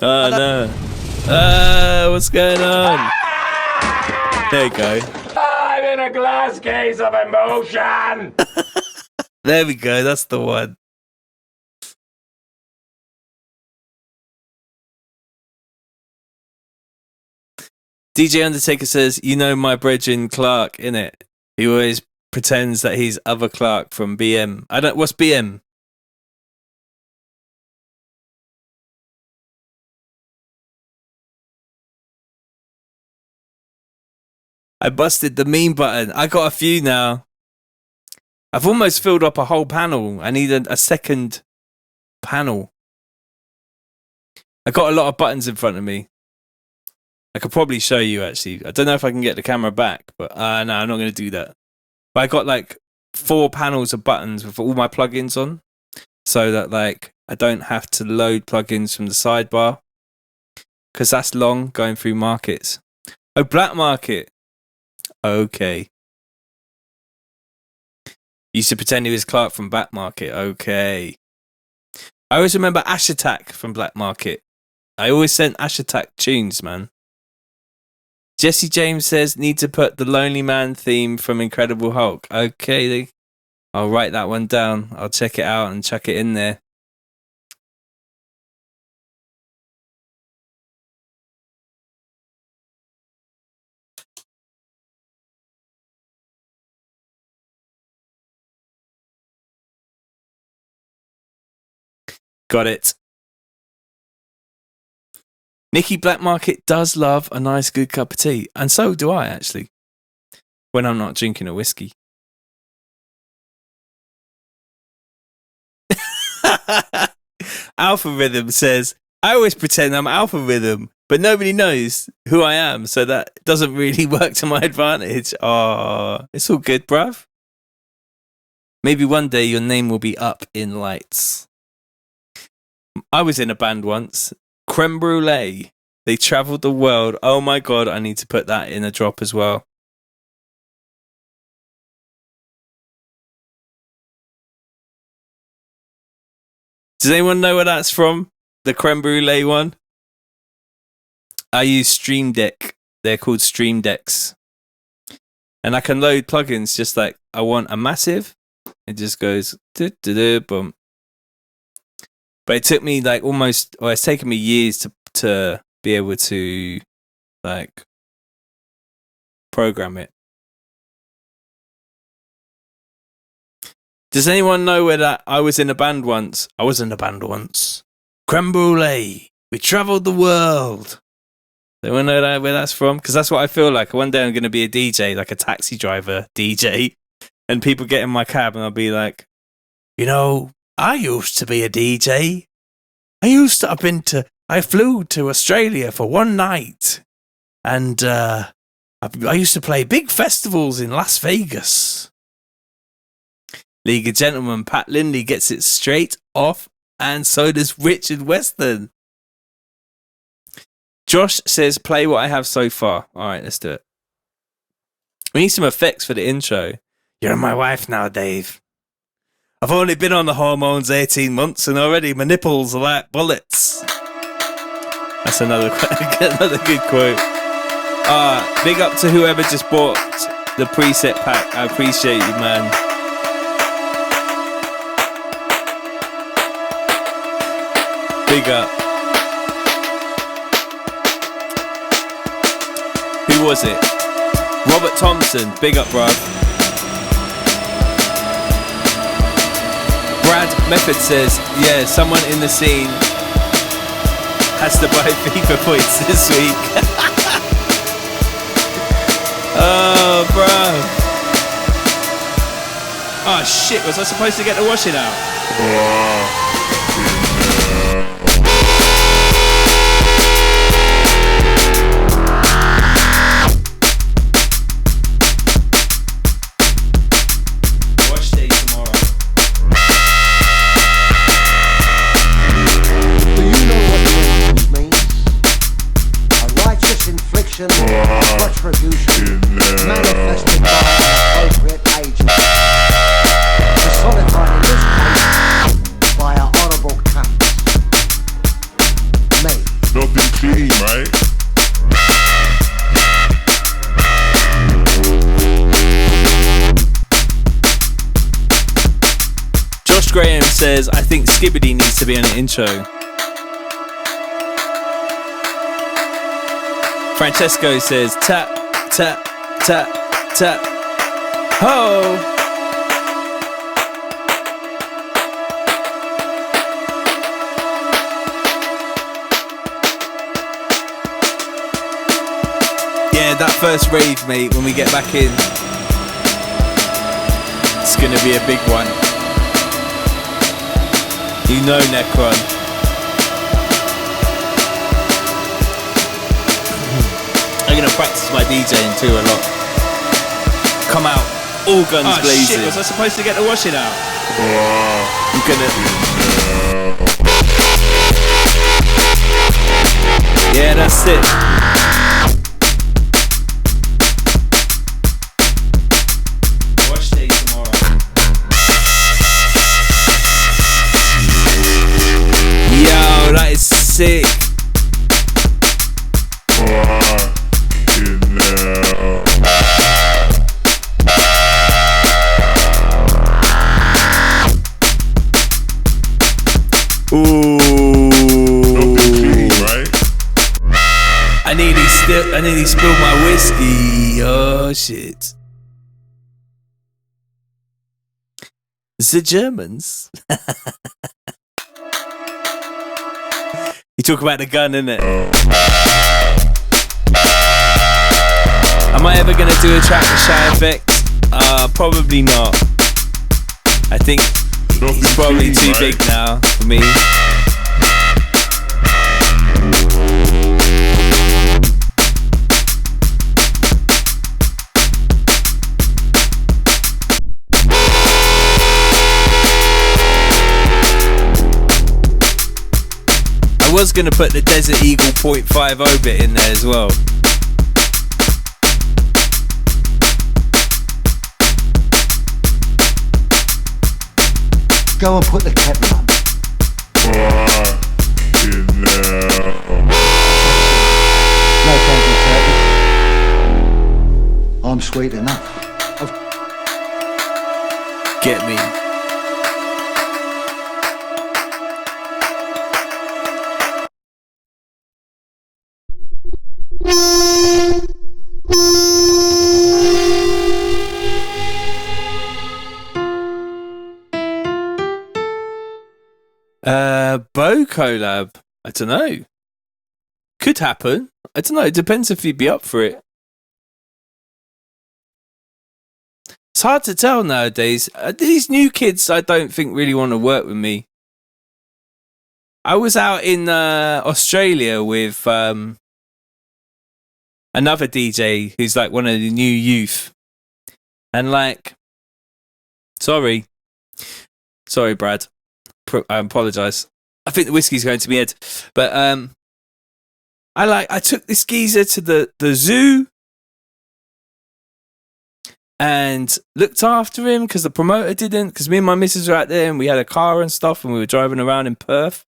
Oh, no. What's going on? There you go. I'm in a glass case of emotion. There we go. That's the one. DJ Undertaker says, you know my brethren Clark, innit? He always pretends that he's other Clark from BM. What's BM? I busted the meme button. I got a few now. I've almost filled up a whole panel. I need a second panel. I got a lot of buttons in front of me. I could probably show you, actually. I don't know if I can get the camera back, but no, I'm not going to do that. But I got like 4 panels of buttons with all my plugins on, so that like I don't have to load plugins from the sidebar, because that's long going through markets. Oh, Black Market. Okay. Used to pretend he was Clark from Black Market. Okay. I always remember Ash Attack from Black Market. I always sent Ash Attack tunes, man. Jesse James says, need to put the Lonely Man theme from Incredible Hulk. Okay, I'll write that one down. I'll check it out and chuck it in there. Got it. Nicky Black Market does love a nice good cup of tea. And so do I, actually. When I'm not drinking a whiskey. Alpha Rhythm says, I always pretend I'm Alpha Rhythm, but nobody knows who I am, so that doesn't really work to my advantage. Oh, it's all good, bruv. Maybe one day your name will be up in lights. I was in a band once, Creme Brulee. They travelled the world. Oh my god, I need to put that in a drop as well. Does anyone know where that's from? The Creme Brulee one? I use Stream Deck. They're called Stream Decks. And I can load plugins just like I want a massive. It just goes boom. But it took me like it's taken me years to be able to like program it. Does anyone know where that I was in a band once? Creme brulee. We travelled the world. Anyone know where that's from? Because that's what I feel like. One day I'm going to be a DJ, like a taxi driver DJ, and people get in my cab and I'll be like, you know, I used to be a DJ. I flew to Australia for one night, and I used to play big festivals in Las Vegas. League of Gentlemen, Pat Lindley gets it straight off, and so does Richard Weston. Josh says, play what I have so far. All right, let's do it. We need some effects for the intro. You're my wife now, Dave. I've only been on the hormones 18 months and already my nipples are like bullets. That's another good quote. Big up to whoever just bought the preset pack. I appreciate you, man. Big up. Who was it? Robert Thompson. Big up, bruv. Brad Method says, yeah, someone in the scene has to buy FIFA points this week. Oh, bro. Oh, shit. Was I supposed to get the washing out? Retribution manifested by an appropriate agent, personified in this case by our honourable cunt, me. Nothing clean, right? Josh Graham says, I think Skibbity needs to be on the intro. Francesco says, tap, tap, tap, tap. Ho! Yeah, that first rave, mate, when we get back in, it's going to be a big one. You know, Necron. I'm going to practice my DJing too a lot. Come out, all guns blazing. Shit, was I supposed to get the washing out? I'm going to... Yeah, that's it. Wash day tomorrow. Yo, that is sick. I nearly spilled my whiskey. Oh shit. The Germans. You talk about the gun, innit? Am I ever gonna do a track with Shy Effects? Probably not. I think he's probably too big now for me. I was going to put the Desert Eagle 0.50 bit in there as well. Go and put the kettle on. No thank you, Turkey. I'm sweet enough. Get me. Bo collab. I don't know. Could happen. I don't know. It depends if you'd be up for it. It's hard to tell nowadays. These new kids, I don't think really want to work with me. I was out in Australia with another DJ who's like one of the new youth. And like, sorry, Brad. I apologise. I think the whiskey's going to my head. But I took this geezer to the zoo and looked after him because the promoter didn't, because me and my missus were out there and we had a car and stuff and we were driving around in Perth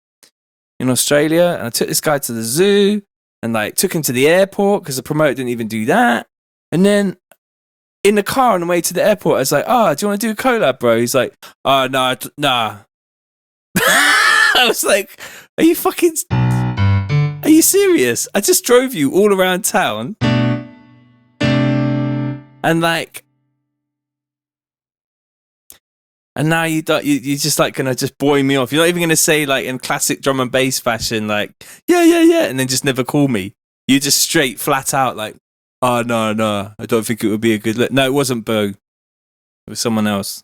in Australia, and I took this guy to the zoo and like took him to the airport because the promoter didn't even do that. And then in the car on the way to the airport, I was like, do you want to do a collab, bro? He's like, nah. I was like, are you serious? I just drove you all around town and like, and now you're just like gonna just buoy me off. You're not even gonna say like in classic drum and bass fashion, like yeah, and then just never call me. You just straight flat out like, no, I don't think it would be a good look. No, it wasn't Bo. It was someone else.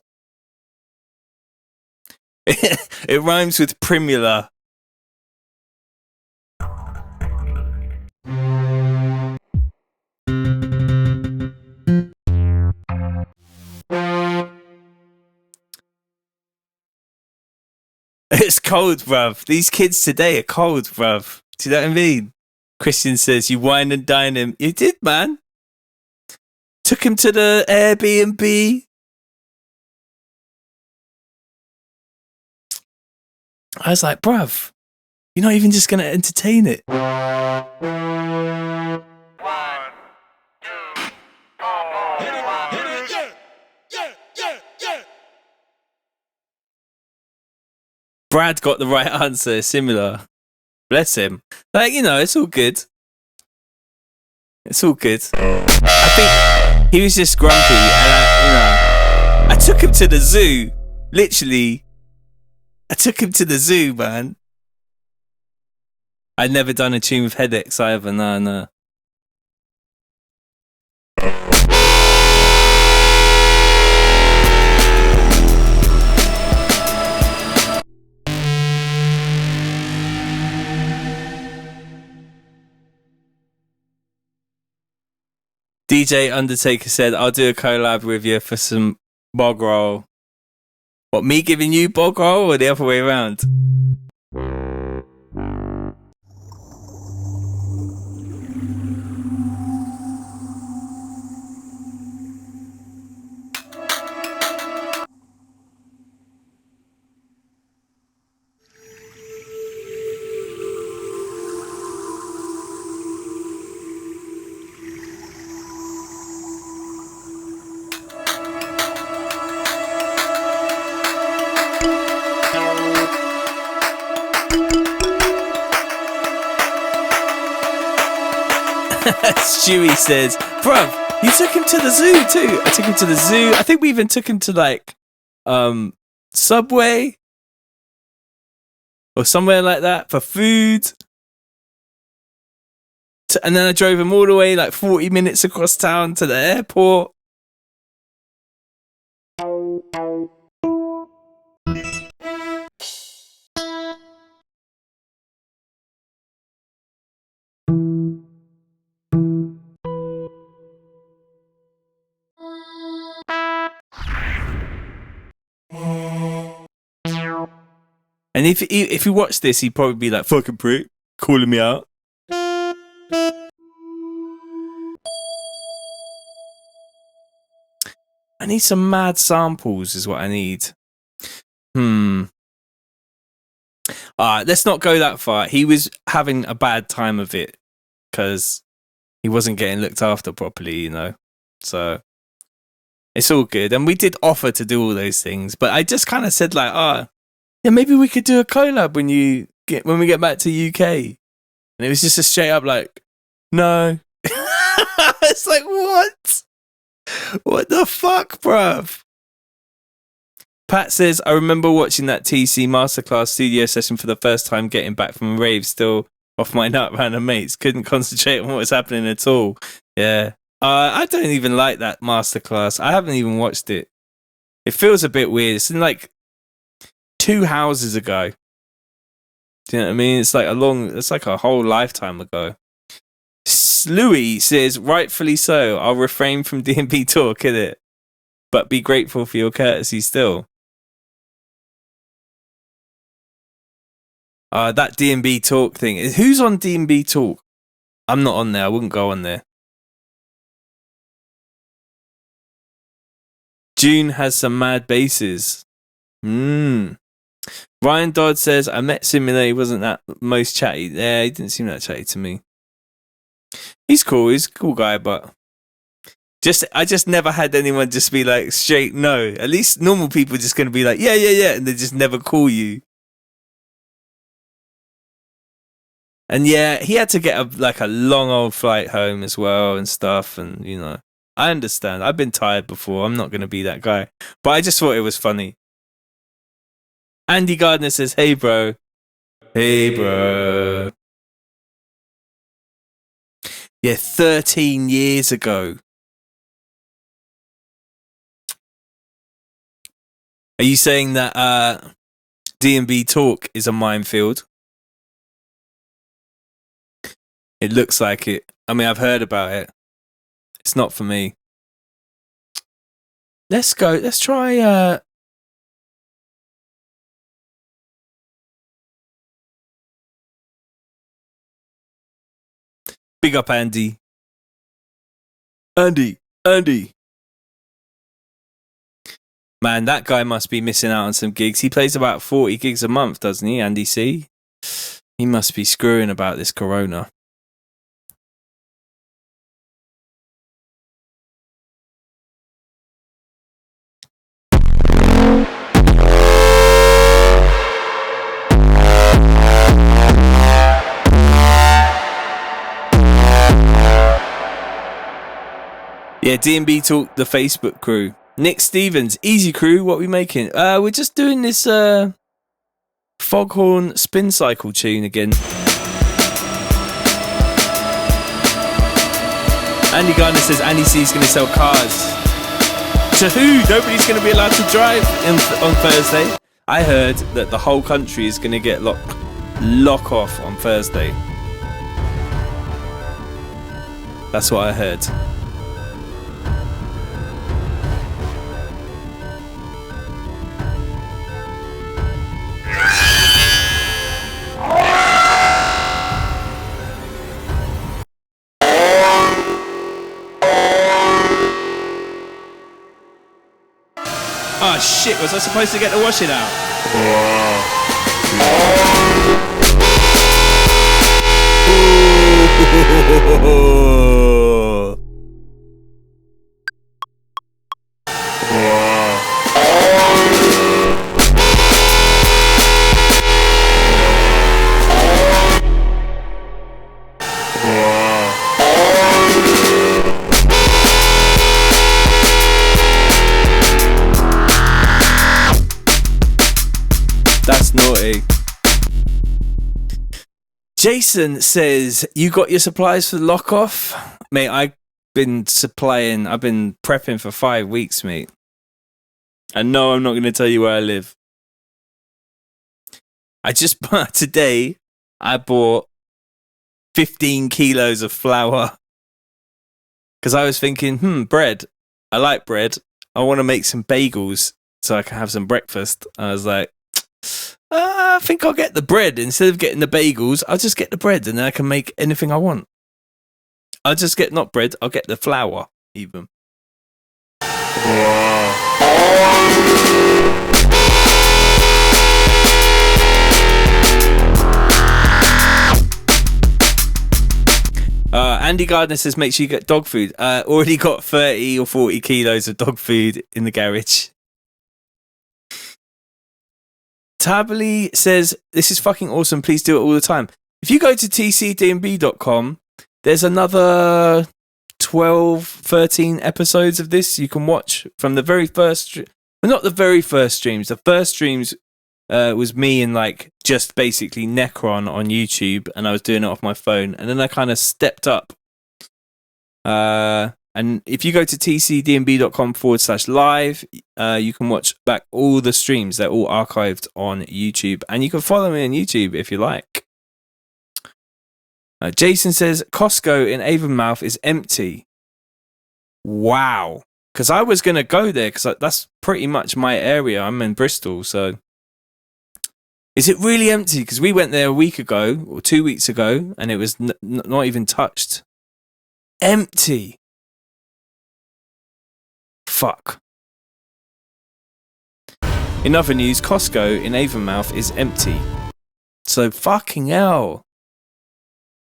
It rhymes with Primula. It's cold, bruv. These kids today are cold, bruv. Do you know what I mean? Christian says, you wine and dine him. You did, man. Took him to the Airbnb. I was like, bruv, you're not even just going to entertain it. Brad got the right answer, similar. Bless him. Like, you know, it's all good. It's all good. I think he was just grumpy. And I took him to the zoo. Literally. I took him to the zoo, man. I'd never done a tune with headaches either. No. DJ Undertaker said, I'll do a collab with you for some bog roll. What, me giving you bog roll or the other way around? Stewie says, bruv, you took him to the zoo too. I took him to the zoo. I think we even took him to like Subway or somewhere like that for food. And then I drove him all the way like 40 minutes across town to the airport. And if he watched this, he'd probably be like, fucking prick, calling me out. I need some mad samples is what I need. Alright, let's not go that far. He was having a bad time of it because he wasn't getting looked after properly, you know. So it's all good. And we did offer to do all those things, but I just kind of said like, yeah, maybe we could do a collab when we get back to UK. And it was just a straight up like, no. It's like, what? What the fuck, bruv? Pat says, I remember watching that TC Masterclass studio session for the first time, getting back from a rave, still off my nut random mates. Couldn't concentrate on what was happening at all. Yeah. I don't even like that Masterclass. I haven't even watched it. It feels a bit weird. It's in like 2 houses ago. Do you know what I mean? It's like a whole lifetime ago. Louis says, rightfully so. I'll refrain from DnB talk, innit? But be grateful for your courtesy still. That DnB talk thing. Who's on DnB talk? I'm not on there. I wouldn't go on there. June has some mad bases. Ryan Dodd says, I met Simulator. He wasn't that most chatty. Yeah, he didn't seem that chatty to me. He's cool. He's a cool guy, but I just never had anyone just be like straight no. At least normal people are just going to be like, yeah, and they just never call you. And yeah, he had to get a long old flight home as well and stuff. And, you know, I understand. I've been tired before. I'm not going to be that guy. But I just thought it was funny. Andy Gardner says, hey, bro. Hey, bro. Yeah, 13 years ago. Are you saying that DnB talk is a minefield? It looks like it. I mean, I've heard about it. It's not for me. Let's go. Let's try. Big up, Andy. Andy. Man, that guy must be missing out on some gigs. He plays about 40 gigs a month, doesn't he, Andy C? He must be screwing about this corona. Yeah, DnB Talk, the Facebook crew. Nick Stevens, Easy Crew, what are we making? We're just doing this Foghorn spin cycle tune again. Andy Gardner says Andy C's going to sell cars. To who? Nobody's going to be allowed to drive on Thursday. I heard that the whole country is going to get lock off on Thursday. That's what I heard. Oh shit, was I supposed to get the washing out? That's naughty. Jason says, you got your supplies for the lock off? Mate, I've been prepping for 5 weeks, mate. And no, I'm not going to tell you where I live. Today, I bought 15 kilos of flour. Because I was thinking, bread. I like bread. I want to make some bagels so I can have some breakfast. I was like, I think I'll get the bread. Instead of getting the bagels, I'll just get the bread and then I can make anything I want. I'll just get, not bread, I'll get the flour even. Andy Gardner says, make sure you get dog food. Already got 30 or 40 kilos of dog food in the garage. Tably says, this is fucking awesome. Please do it all the time. If you go to tcdnb.com, there's another 12, 13 episodes of this you can watch from the very first Well, not the very first streams. The first streams was me and like just basically Necron on YouTube, and I was doing it off my phone. And then I kind of stepped up. And if you go to tcdnb.com/live, you can watch back all the streams. They're all archived on YouTube. And you can follow me on YouTube if you like. Jason says, Costco in Avonmouth is empty. Wow. Because I was going to go there because that's pretty much my area. I'm in Bristol, so... Is it really empty? Because we went there a week ago, or 2 weeks ago, and it was not even touched. Empty. Fuck. In other news, Costco in Avonmouth is empty. So fucking hell.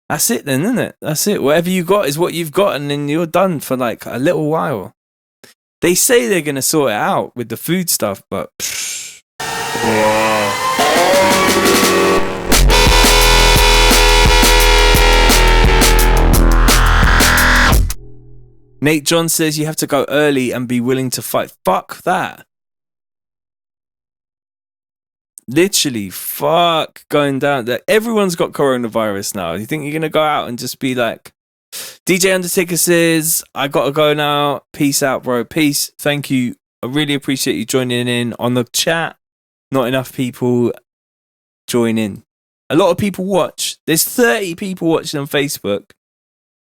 That's it then, isn't it? That's it. Whatever you got is what you've got, and then you're done for like a little while. They say they're going to sort it out with the food stuff, but... Nate John says you have to go early and be willing to fight. Fuck that. Literally, fuck going down there. Everyone's got coronavirus now. You think you're going to go out and just be like, DJ Undertaker says, I got to go now. Peace out, bro. Peace. Thank you. I really appreciate you joining in on the chat. Not enough people join in. A lot of people watch. There's 30 people watching on Facebook,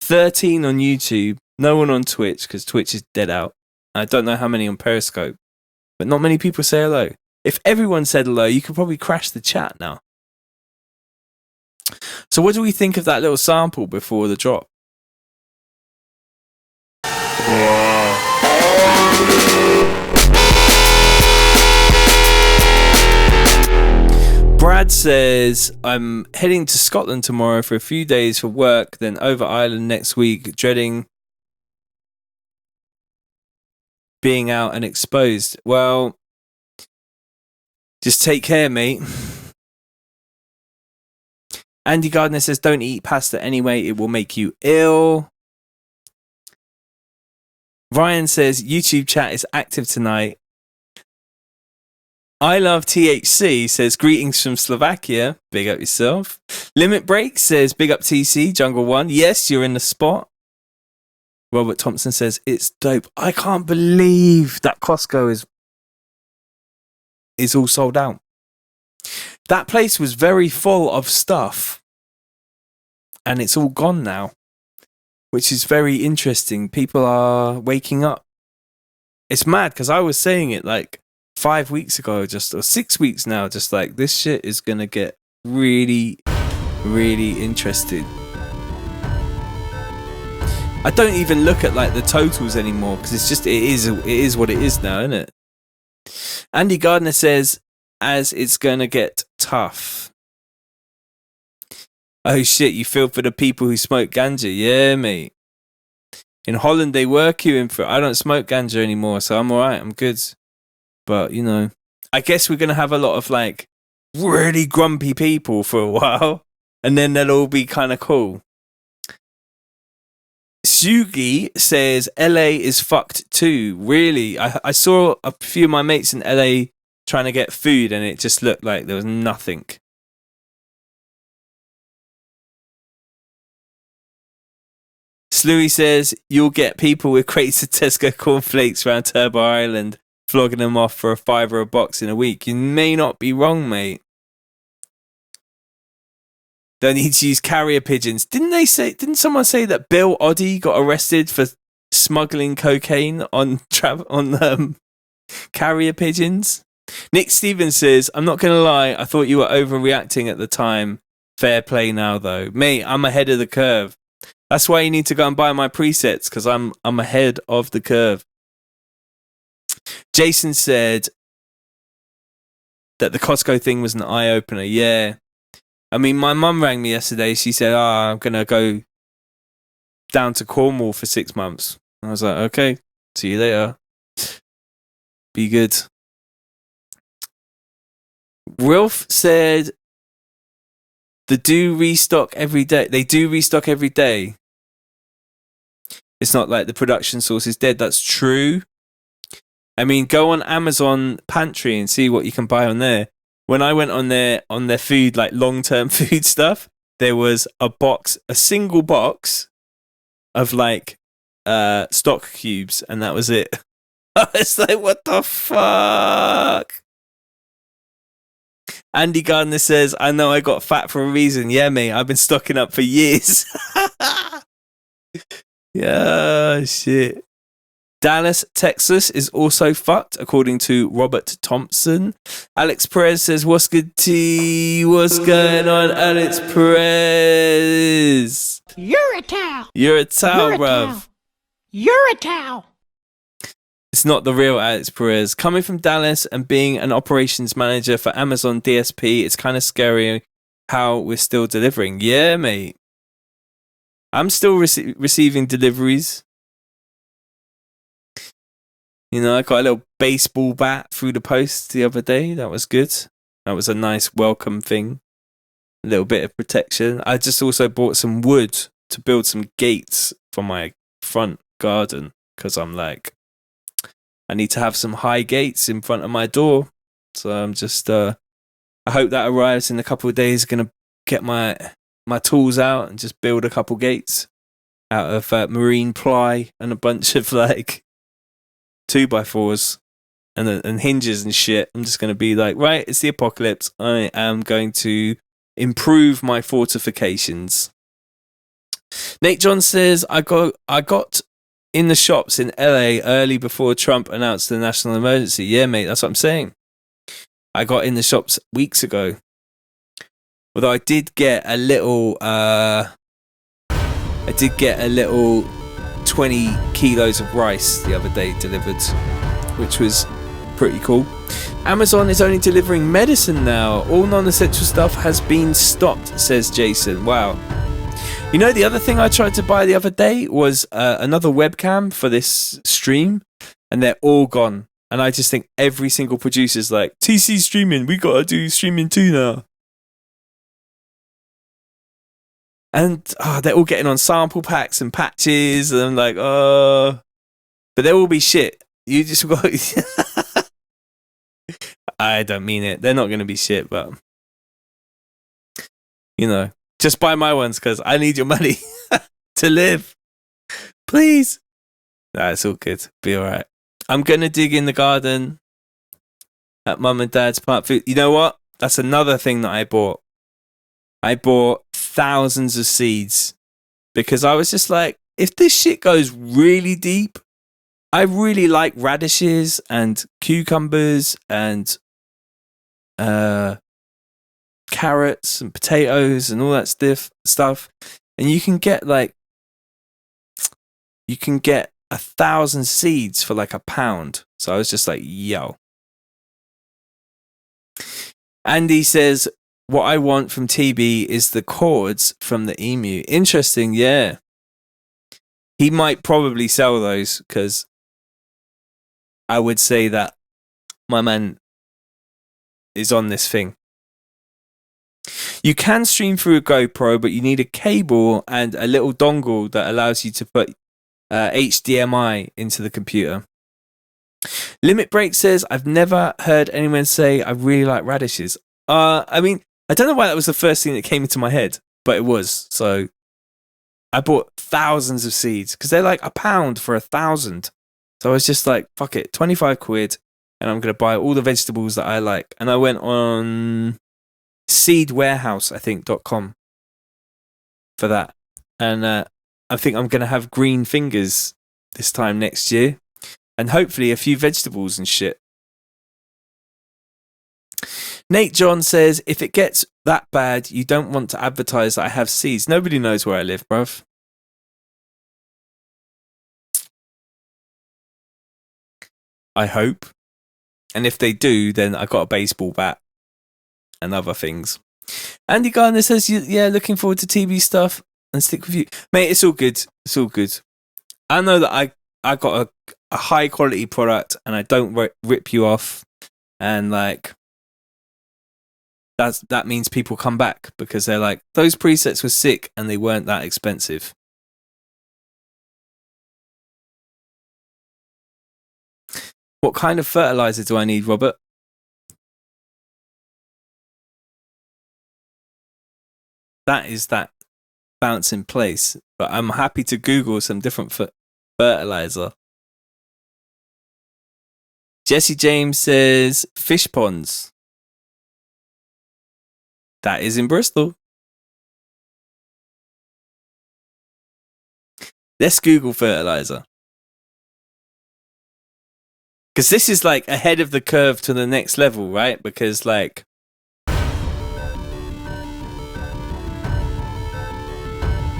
13 on YouTube, no one on Twitch because Twitch is dead out. I don't know how many on Periscope, but not many people say hello. If everyone said hello, you could probably crash the chat now. So what do we think of that little sample before the drop? Brad says, I'm heading to Scotland tomorrow for a few days for work, then over Ireland next week, dreading being out and exposed. Well, just take care, mate. Andy Gardner says, don't eat pasta anyway, it will make you ill. Ryan says, YouTube chat is active tonight. I love THC says, greetings from Slovakia. Big up yourself. Limit Break says, big up TC, Jungle One. Yes, you're in the spot. Robert Thompson says, it's dope. I can't believe that Costco is all sold out. That place was very full of stuff. And it's all gone now. Which is very interesting. People are waking up. It's mad because I was saying it like 5 weeks ago, or 6 weeks now, just like this shit is gonna get really, really interesting. I don't even look at like the totals anymore because it's just it is what it is now, isn't it? Andy Gardner says, as it's gonna get tough. Oh shit, you feel for the people who smoke ganja. Yeah, mate. In Holland they were queuing for it. I don't smoke ganja anymore, so I'm alright, I'm good. But, you know, I guess we're going to have a lot of, like, really grumpy people for a while. And then they'll all be kind of cool. Sugi says, LA is fucked too. Really? I saw a few of my mates in LA trying to get food, and it just looked like there was nothing. Slewy says, you'll get people with crates of Tesco cornflakes around Turbo Island, flogging them off for $5 a box in a week. You may not be wrong, mate. Don't need to use carrier pigeons. Didn't someone say that Bill Oddie got arrested for smuggling cocaine on carrier pigeons? Nick Stevens says, I'm not going to lie, I thought you were overreacting at the time. Fair play now, though. Mate, I'm ahead of the curve. That's why you need to go and buy my presets, because I'm ahead of the curve. Jason said that the Costco thing was an eye-opener. Yeah. I mean, my mum rang me yesterday. She said, I'm going to go down to Cornwall for 6 months. I was like, okay, see you later. Be good. Wilf said they do restock every day. They do restock every day. It's not like the production source is dead. That's true. I mean, go on Amazon Pantry and see what you can buy on there. When I went on their food, like long-term food stuff, there was a single box of like stock cubes, and that was it. I was like, what the fuck? Andy Gardner says, I know I got fat for a reason. Yeah, mate, I've been stocking up for years. Yeah, shit. Dallas, Texas is also fucked, according to Robert Thompson. Alex Perez says, what's good, T? What's going on, Alex Perez? You're a towel. You're a towel, You're a bruv. towel. You're a towel. It's not the real Alex Perez. Coming from Dallas and being an operations manager for Amazon DSP, it's kind of scary how we're still delivering. Yeah, mate. I'm still receiving deliveries. You know, I got a little baseball bat through the post the other day. That was good. That was a nice welcome thing. A little bit of protection. I just also bought some wood to build some gates for my front garden because I'm like, I need to have some high gates in front of my door. So I'm just, I hope that arrives in a couple of days. Going to get my tools out and just build a couple gates out of marine ply and a bunch of like 2x4s and hinges and shit. I'm just going to be like, right, it's the apocalypse. I am going to improve my fortifications. Nate John says, I got in the shops in LA early before Trump announced the national emergency. Yeah, mate, that's what I'm saying. I got in the shops weeks ago. Although I did get a little 20 kilos of rice the other day delivered, which was pretty cool. Amazon is only delivering medicine now. All non-essential stuff has been stopped, says Jason. Wow. You know, the other thing I tried to buy the other day was another webcam for this stream, and they're all gone. And I just think every single producer's like, TC streaming, we gotta do streaming too now. And they're all getting on sample packs and patches, and I'm like, but they will be shit. You just got. I don't mean it. They're not going to be shit, but you know, just buy my ones because I need your money to live. Please. Nah, it's all good. Be all right. I'm gonna dig in the garden at Mum and Dad's part food. You know what? That's another thing that I bought. I bought thousands of seeds because I was just like, if this shit goes really deep, I really like radishes and cucumbers and carrots and potatoes and all that stuff. And you can get 1,000 seeds for like £1. So I was just like, yo. Andy says, what I want from TB is the cords from the emu. Interesting, yeah. He might probably sell those because I would say that my man is on this thing. You can stream through a GoPro, but you need a cable and a little dongle that allows you to put HDMI into the computer. Limit Break says, I've never heard anyone say I really like radishes. I mean, I don't know why that was the first thing that came into my head, but it was. So I bought thousands of seeds because they're like £1 for 1,000. So I was just like, fuck it, 25 quid, and I'm going to buy all the vegetables that I like. And I went on seedwarehouse, I think, .com for that. And I think I'm going to have green fingers this time next year. And hopefully a few vegetables and shit. Nate John says, if it gets that bad, you don't want to advertise that I have seeds. Nobody knows where I live, bruv. I hope. And if they do, then I got a baseball bat and other things. Andy Gardner says, yeah, looking forward to TV stuff and stick with you. Mate, it's all good. It's all good. I know that I got a high quality product and I don't rip you off. And like, that means people come back because they're like, those presets were sick and they weren't that expensive. What kind of fertilizer do I need, Robert? That is that bounce in place. But I'm happy to Google some different fertilizer. Jesse James says fish ponds. That is in Bristol. Let's Google fertilizer. Because this is like ahead of the curve to the next level, right? Because like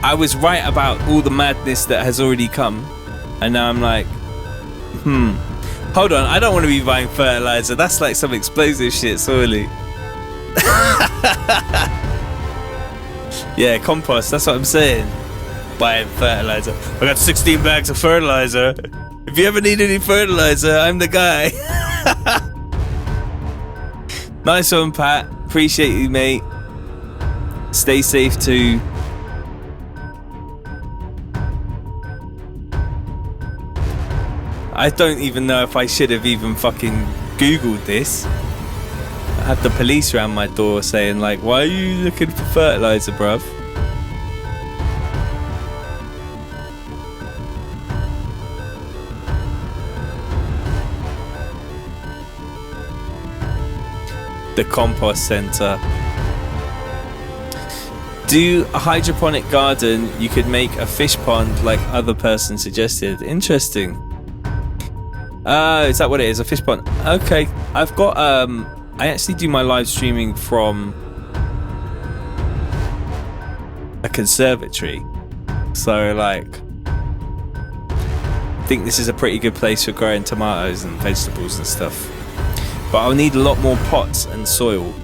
I was right about all the madness that has already come. And now I'm like, hold on, I don't want to be buying fertilizer. That's like some explosive shit, surely. Yeah, compost, that's what I'm saying. Buying fertilizer. I got 16 bags of fertilizer. If you ever need any fertilizer, I'm the guy. Nice one, Pat. Appreciate you, mate. Stay safe too. I don't even know if I should have even fucking Googled this. I had the police around my door saying like, why are you looking for fertilizer, bruv? The compost center. Do a hydroponic garden. You could make a fish pond like other person suggested. Interesting. Is that what it is? A fish pond? Okay. I've got I actually do my live streaming from a conservatory. So like I think this is a pretty good place for growing tomatoes and vegetables and stuff. But I'll need a lot more pots and soil.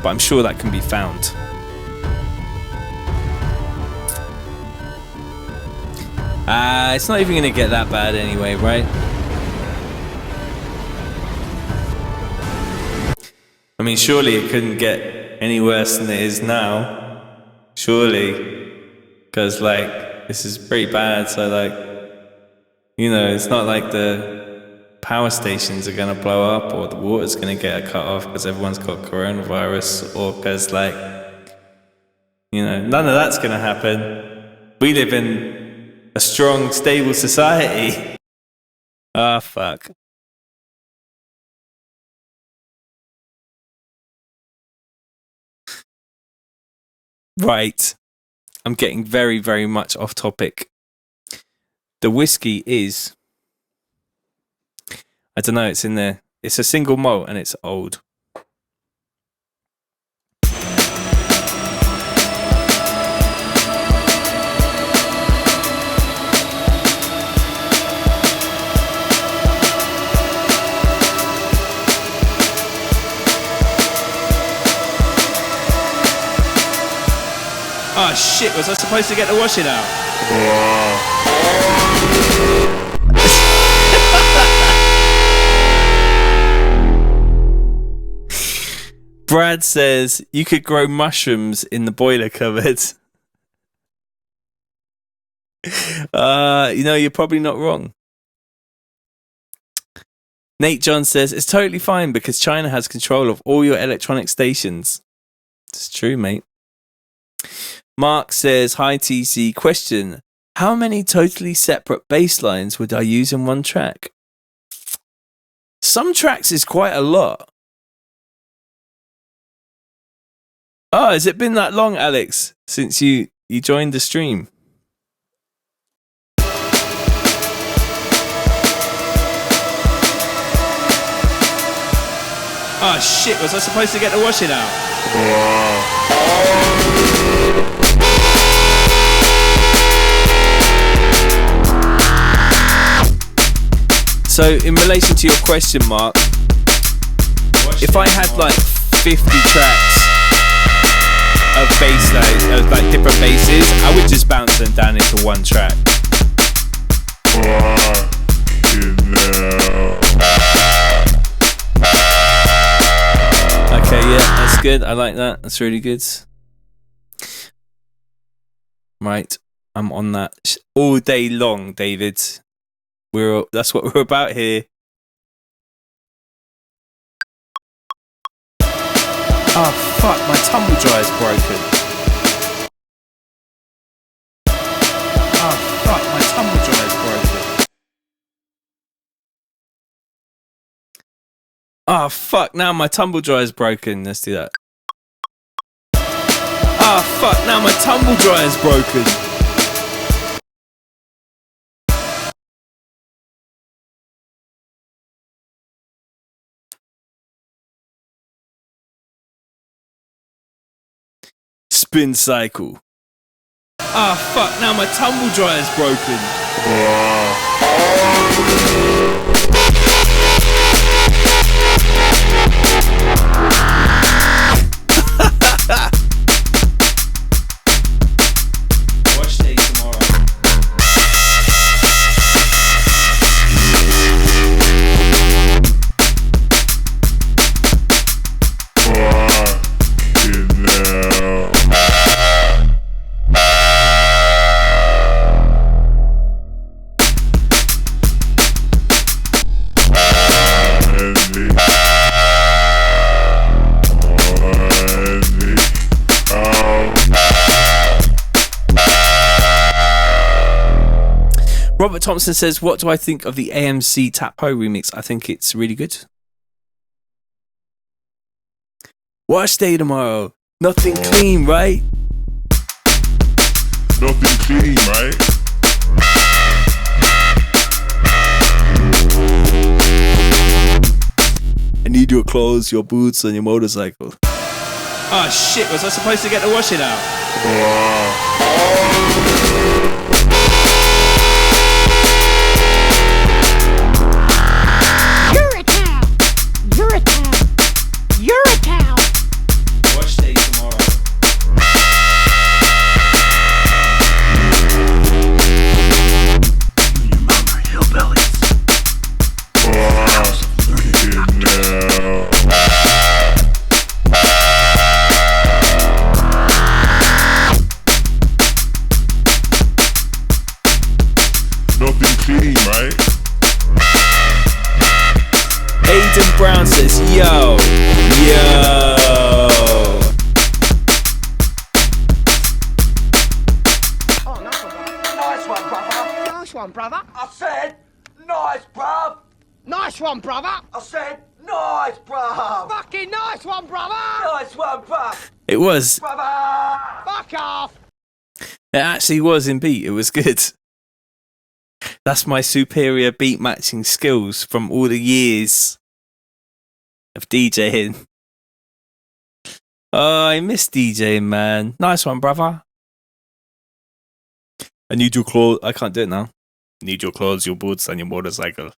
But I'm sure that can be found. It's not even going to get that bad anyway, right? I mean, surely it couldn't get any worse than it is now. Surely. Because, like, this is pretty bad. So, like, you know, it's not like the power stations are going to blow up or the water's going to get cut off because everyone's got coronavirus or because, like, you know, none of that's going to happen. We live in a strong, stable society. Ah, fuck. Right. I'm getting very, very much off topic. The whiskey is, I don't know, it's in there. It's a single malt and it's old. Oh shit, was I supposed to get the washing out? Brad says you could grow mushrooms in the boiler cupboard. You know, you're probably not wrong. Nate John says it's totally fine because China has control of all your electronic stations. It's true, mate. Mark says, hi TC, question, how many totally separate bass lines would I use in one track? Some tracks is quite a lot. Oh, has it been that long, Alex, since you joined the stream? Oh shit, was I supposed to get the washing out? So, in relation to your question, Mark, if I had like 50 tracks of bass lines, of like different basses, I would just bounce them down into one track. Okay, yeah, that's good. I like that. That's really good. Right, I'm on that all day long, David. That's what we're about here. Oh fuck, my tumble dryer's broken. Oh fuck, my tumble dryer's broken. Oh fuck, now my tumble dryer's broken. Let's do that. Oh fuck, now my tumble dryer's broken. Spin cycle. Ah, fuck, now my tumble dryer's broken. Wash day tomorrow. Robert Thompson says, what do I think of the AMC Tapo remix? I think it's really good. Wash day tomorrow. Nothing clean, right? Nothing clean, right? I need your clothes, your boots, and your motorcycle. Oh shit, was I supposed to get the washing out? You're a towel. You're a towel. You're a towel. Wash day tomorrow. You and your mom are hillbillies. House of learned doctors. Nothing clean, right? Aiden Brown says, yo. Oh, nice one, brother. Nice one, brother. I said, nice, bruv. Nice one, brother. I said, nice, bruv. Fucking nice one, brother. Nice one, bruv. It was. Brother. Fuck off. It actually was in beat. It was good. That's my superior beat matching skills from all the years of DJing. Oh, I miss DJing, man. Nice one, brother. I need your clothes. I can't do it now. Need your clothes, your boots, and your motorcycle.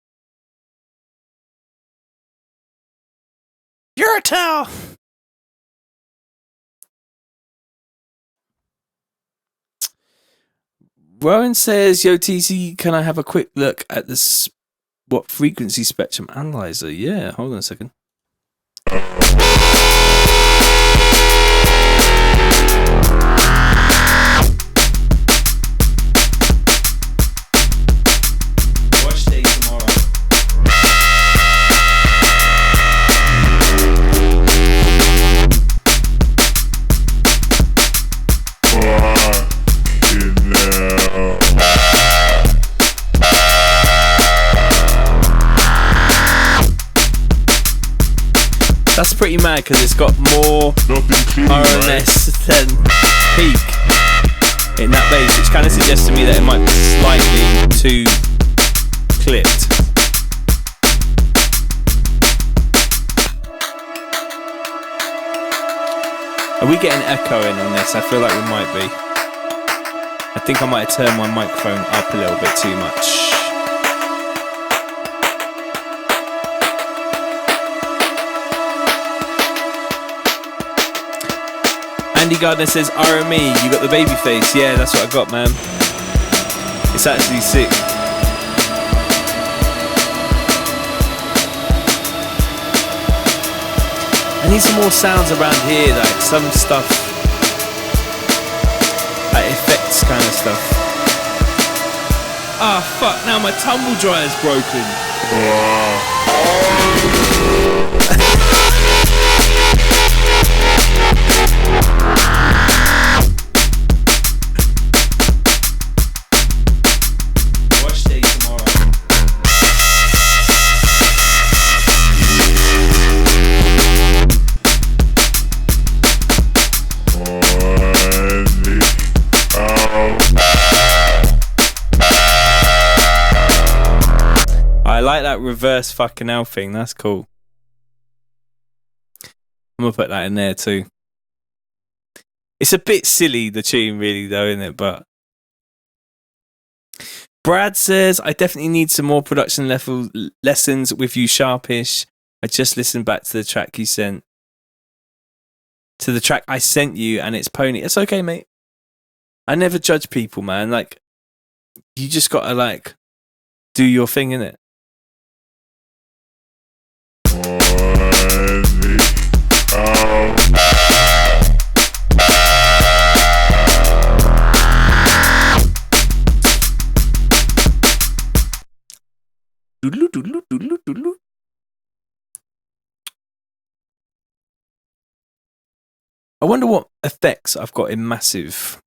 You're a towel. Rowan says, yo, TC, can I have a quick look at this? What frequency spectrum analyzer? Yeah, hold on a second. Watch day tomorrow. That's pretty mad because it's got more RMS than peak in that bass, which kind of suggests to me that it might be slightly too clipped. Are we getting echoing on this? I feel like we might be. I think I might have turned my microphone up a little bit too much. Andy Gardner says, RME, you got the baby face. Yeah, that's what I got, man. It's actually sick. I need some more sounds around here, like some stuff, like effects kind of stuff. Ah, fuck, now my tumble dryer's broken. like that reverse fucking hell thing. That's cool. I'm gonna put that in there too. It's a bit silly, the tune, really, though, isn't it? But Brad says, I definitely need some more production level lessons with you, Sharpish. I just listened back to the track you sent. To the track I sent you, and it's Pony. It's okay, mate. I never judge people, man. Like, you just gotta, like, do your thing, innit? I wonder what effects I've got in Massive.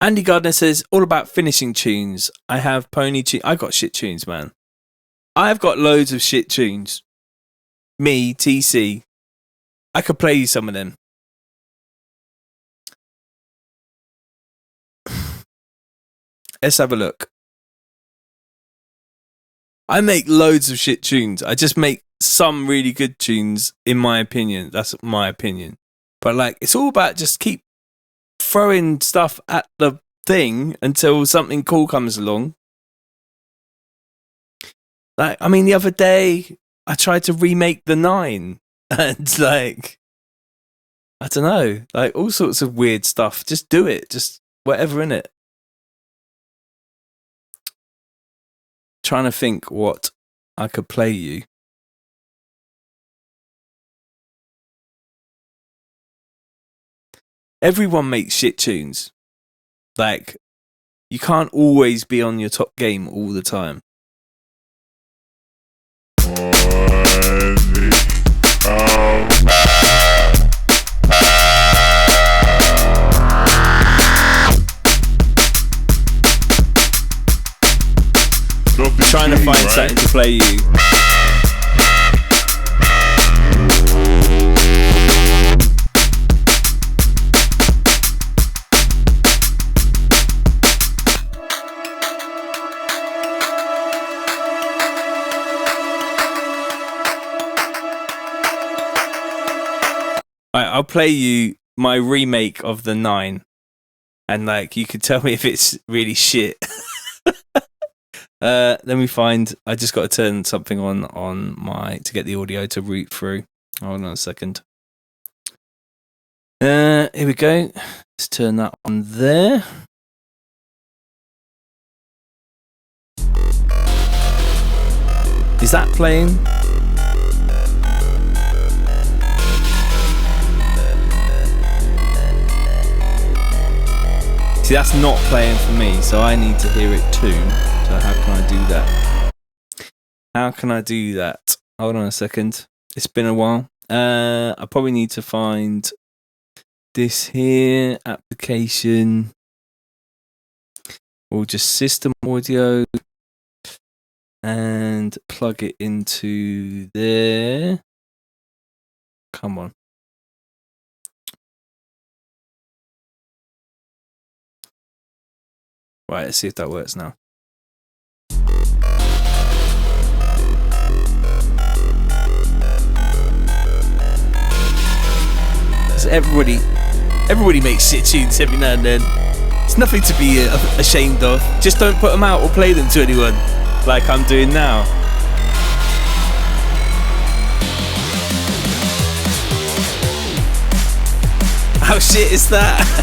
Andy Gardner says, all about finishing tunes. I have Pony tunes. I got shit tunes, man. I've got loads of shit tunes. Me, TC. I could play you some of them. Let's have a look. I make loads of shit tunes. I just make some really good tunes, in my opinion. That's my opinion. But like, it's all about just keep throwing stuff at the thing until something cool comes along. Like, I mean, the other day I tried to remake the 9 and like, I don't know, like all sorts of weird stuff. Just do it. Just whatever in it. Trying to think what I could play you. Everyone makes shit tunes. Like, you can't always be on your top game all the time. Trying to find something to play you. I'll play you my remake of the 9, and like you could tell me if it's really shit. Let me find. I just got to turn something on my to get the audio to root through. Hold on a second. Here we go. Let's turn that on there. Is that playing? See, that's not playing for me, so I need to hear it too. So how can I do that? How can I do that? Hold on a second. It's been a while. I probably need to find this here, application, or just system audio, and plug it into there. Come on. Right, let's see if that works now. So everybody makes shit tunes every now and then. It's nothing to be ashamed of. Just don't put them out or play them to anyone, like I'm doing now. How shit is that?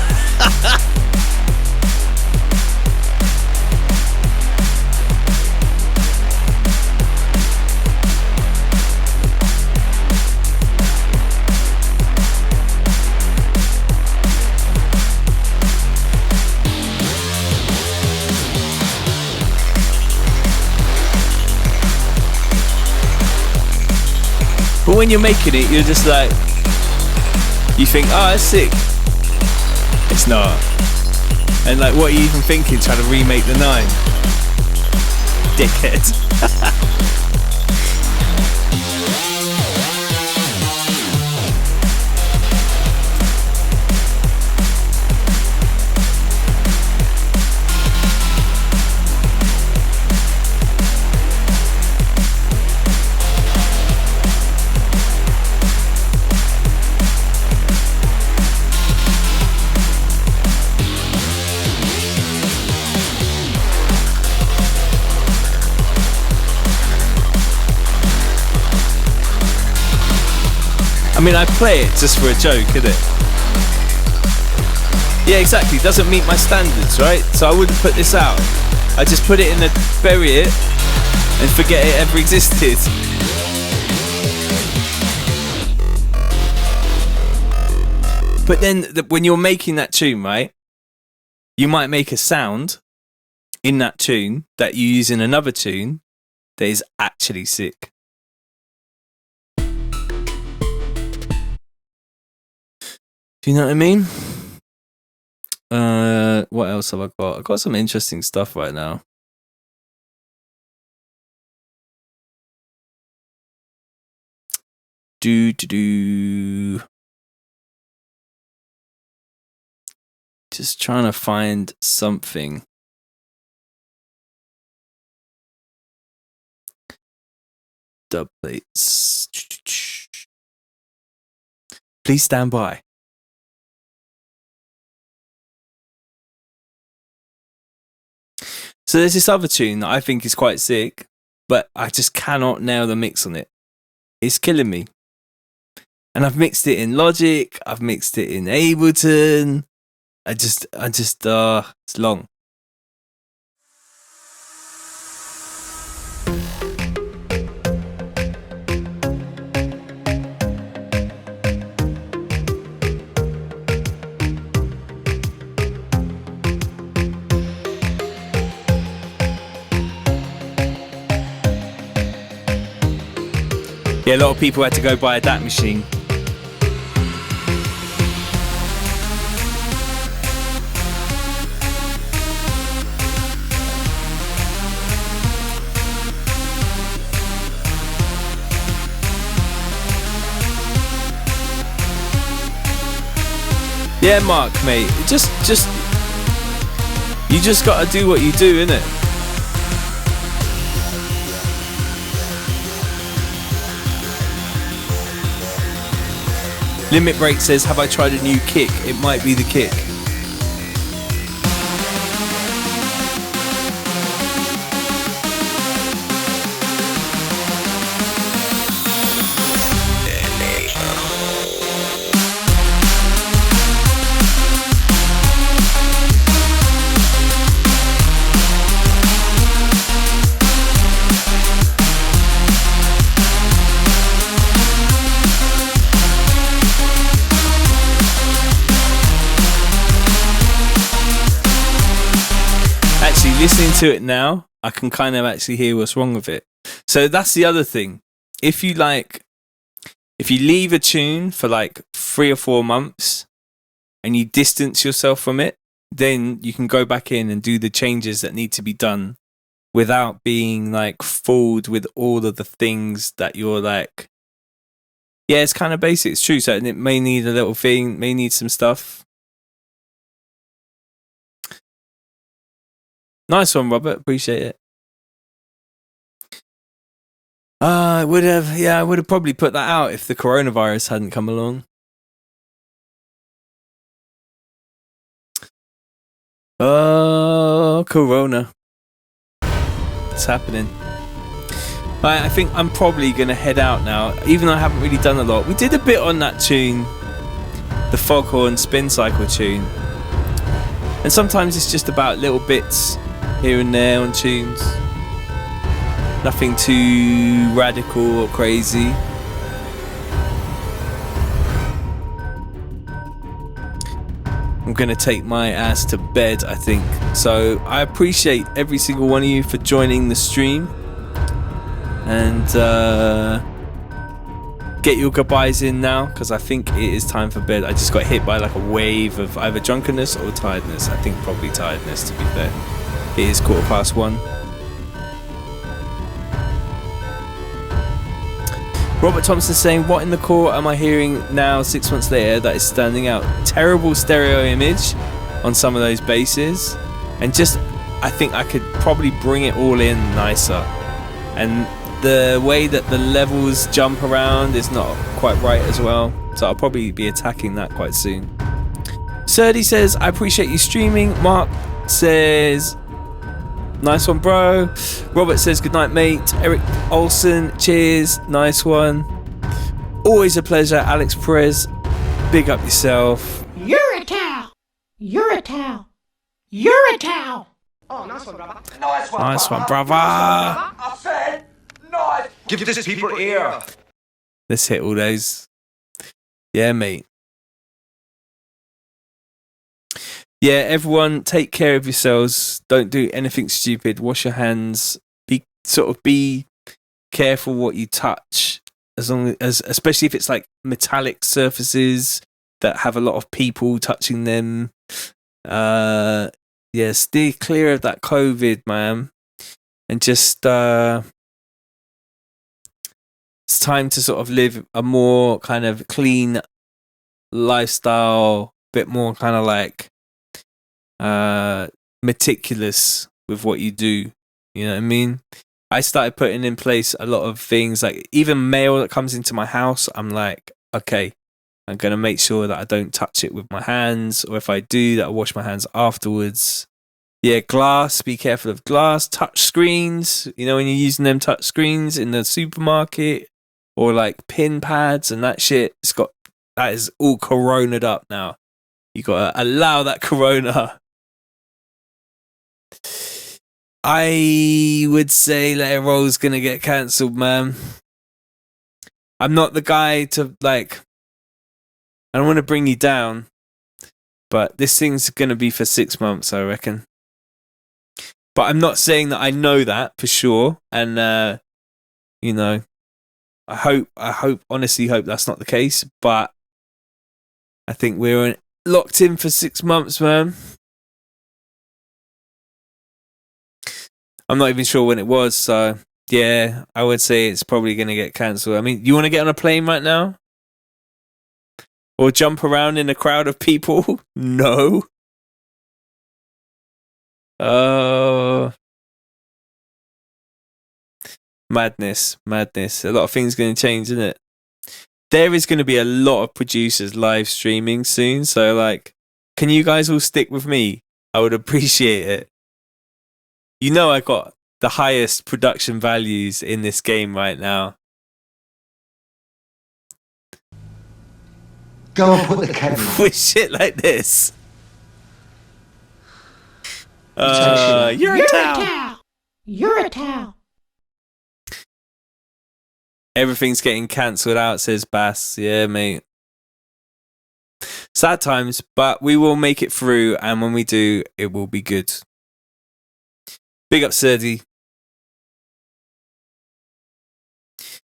But when you're making it, you're just like, you think, oh, that's sick. It's not. And like, what are you even thinking? Trying to remake the 9? Dickhead. I mean, I play it just for a joke, innit? Yeah, exactly. Doesn't meet my standards, right? So I wouldn't put this out. I just put it in the bury it and forget it ever existed. But then when you're making that tune, right? You might make a sound in that tune that you use in another tune that is actually sick. Do you know what I mean? What else have I got? I've got some interesting stuff right now. Just trying to find something. Dub plates. Please stand by. So there's this other tune that I think is quite sick, but I just cannot nail the mix on it. It's killing me. And I've mixed it in Logic, I've mixed it in Ableton. It's long. Yeah, a lot of people had to go buy a DAT machine. Yeah, Mark, mate. You just gotta do what you do, innit? Limit Break says, have I tried a new kick? It might be the kick. Listening to it now, I can kind of actually hear what's wrong with it. So that's the other thing. If you leave a tune for like 3 or 4 months and you distance yourself from it, then you can go back in and do the changes that need to be done without being like fooled with all of the things that you're like, yeah, it's kind of basic. It's true. So it may need a little thing, may need some stuff. Nice one, Robert. Appreciate it. I would have probably put that out if the coronavirus hadn't come along. Oh, Corona. It's happening. I think I'm probably going to head out now, even though I haven't really done a lot. We did a bit on that tune, the Foghorn Spin Cycle tune. And sometimes it's just about little bits here and there on tunes. Nothing too radical or crazy. I'm gonna take my ass to bed, I think. So I appreciate every single one of you for joining the stream. And get your goodbyes in now, because I think it is time for bed. I just got hit by like a wave of either drunkenness or tiredness. I think probably tiredness, to be fair. It is 1:15. Robert Thompson saying, what in the core am I hearing now 6 months later that is standing out? Terrible stereo image on some of those basses, and just I think I could probably bring it all in nicer, and the way that the levels jump around is not quite right as well, so I'll probably be attacking that quite soon. Serdy says, I appreciate you streaming. Mark says, nice one, bro. Robert says, good night, mate. Eric Olsen, cheers, nice one. Always a pleasure. Alex Perez, big up yourself. You're a cow. You're a cow. You're a cow. Oh, nice one, brother. Nice one, brother. I said, nice. Give this people ear. Let's hit all those. Yeah, mate. Yeah, everyone, take care of yourselves. Don't do anything stupid. Wash your hands. Be careful what you touch. Especially if it's like metallic surfaces that have a lot of people touching them. Yeah, stay clear of that COVID, man. And just it's time to sort of live a more kind of clean lifestyle, bit more kind of like meticulous with what you do. You know what I mean? I started putting in place a lot of things, like even mail that comes into my house. I'm like, okay, I'm going to make sure that I don't touch it with my hands, or if I do, that I wash my hands afterwards. Yeah, glass, be careful of glass. Touch screens, you know, when you're using them touch screens in the supermarket, or like pin pads and that shit, that is all corona'd up now. You got to allow that corona. I would say Let It Roll's going to get cancelled, man. I'm not the guy to, like, I don't want to bring you down, but this thing's going to be for 6 months, I reckon. But I'm not saying that I know that for sure. And, you know, I honestly hope that's not the case. But I think we're locked in for 6 months, man. I'm not even sure when it was. So, yeah, I would say it's probably going to get cancelled. I mean, you want to get on a plane right now? Or jump around in a crowd of people? No. Oh. Madness. A lot of things going to change, isn't it? There is going to be a lot of producers live streaming soon. So, like, can you guys all stick with me? I would appreciate it. You know I got the highest production values in this game right now. Go and put the kettle. With shit like this. You're a cow. You're a cow. Everything's getting cancelled out, says Bass. Yeah, mate. Sad times, but we will make it through, and when we do, it will be good. Big up Serdi.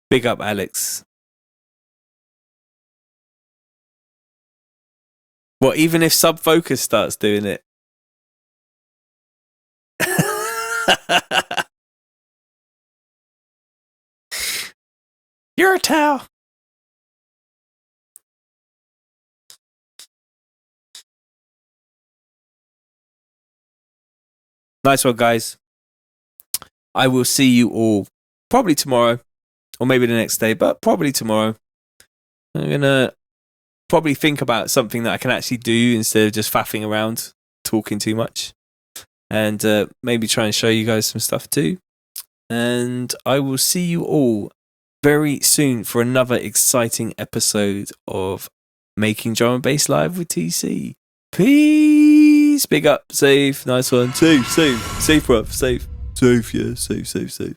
Big up Alex. What, even if Subfocus starts doing it? You're a towel. Nice one, guys. I will see you all probably tomorrow, or maybe the next day, but probably tomorrow. I'm going to probably think about something that I can actually do instead of just faffing around, talking too much. And maybe try and show you guys some stuff too. And I will see you all very soon for another exciting episode of Making Drum and Bass Live with TC. Peace. Big up. Safe. Nice one. Safe, bruv. Safe. Yeah. Safe.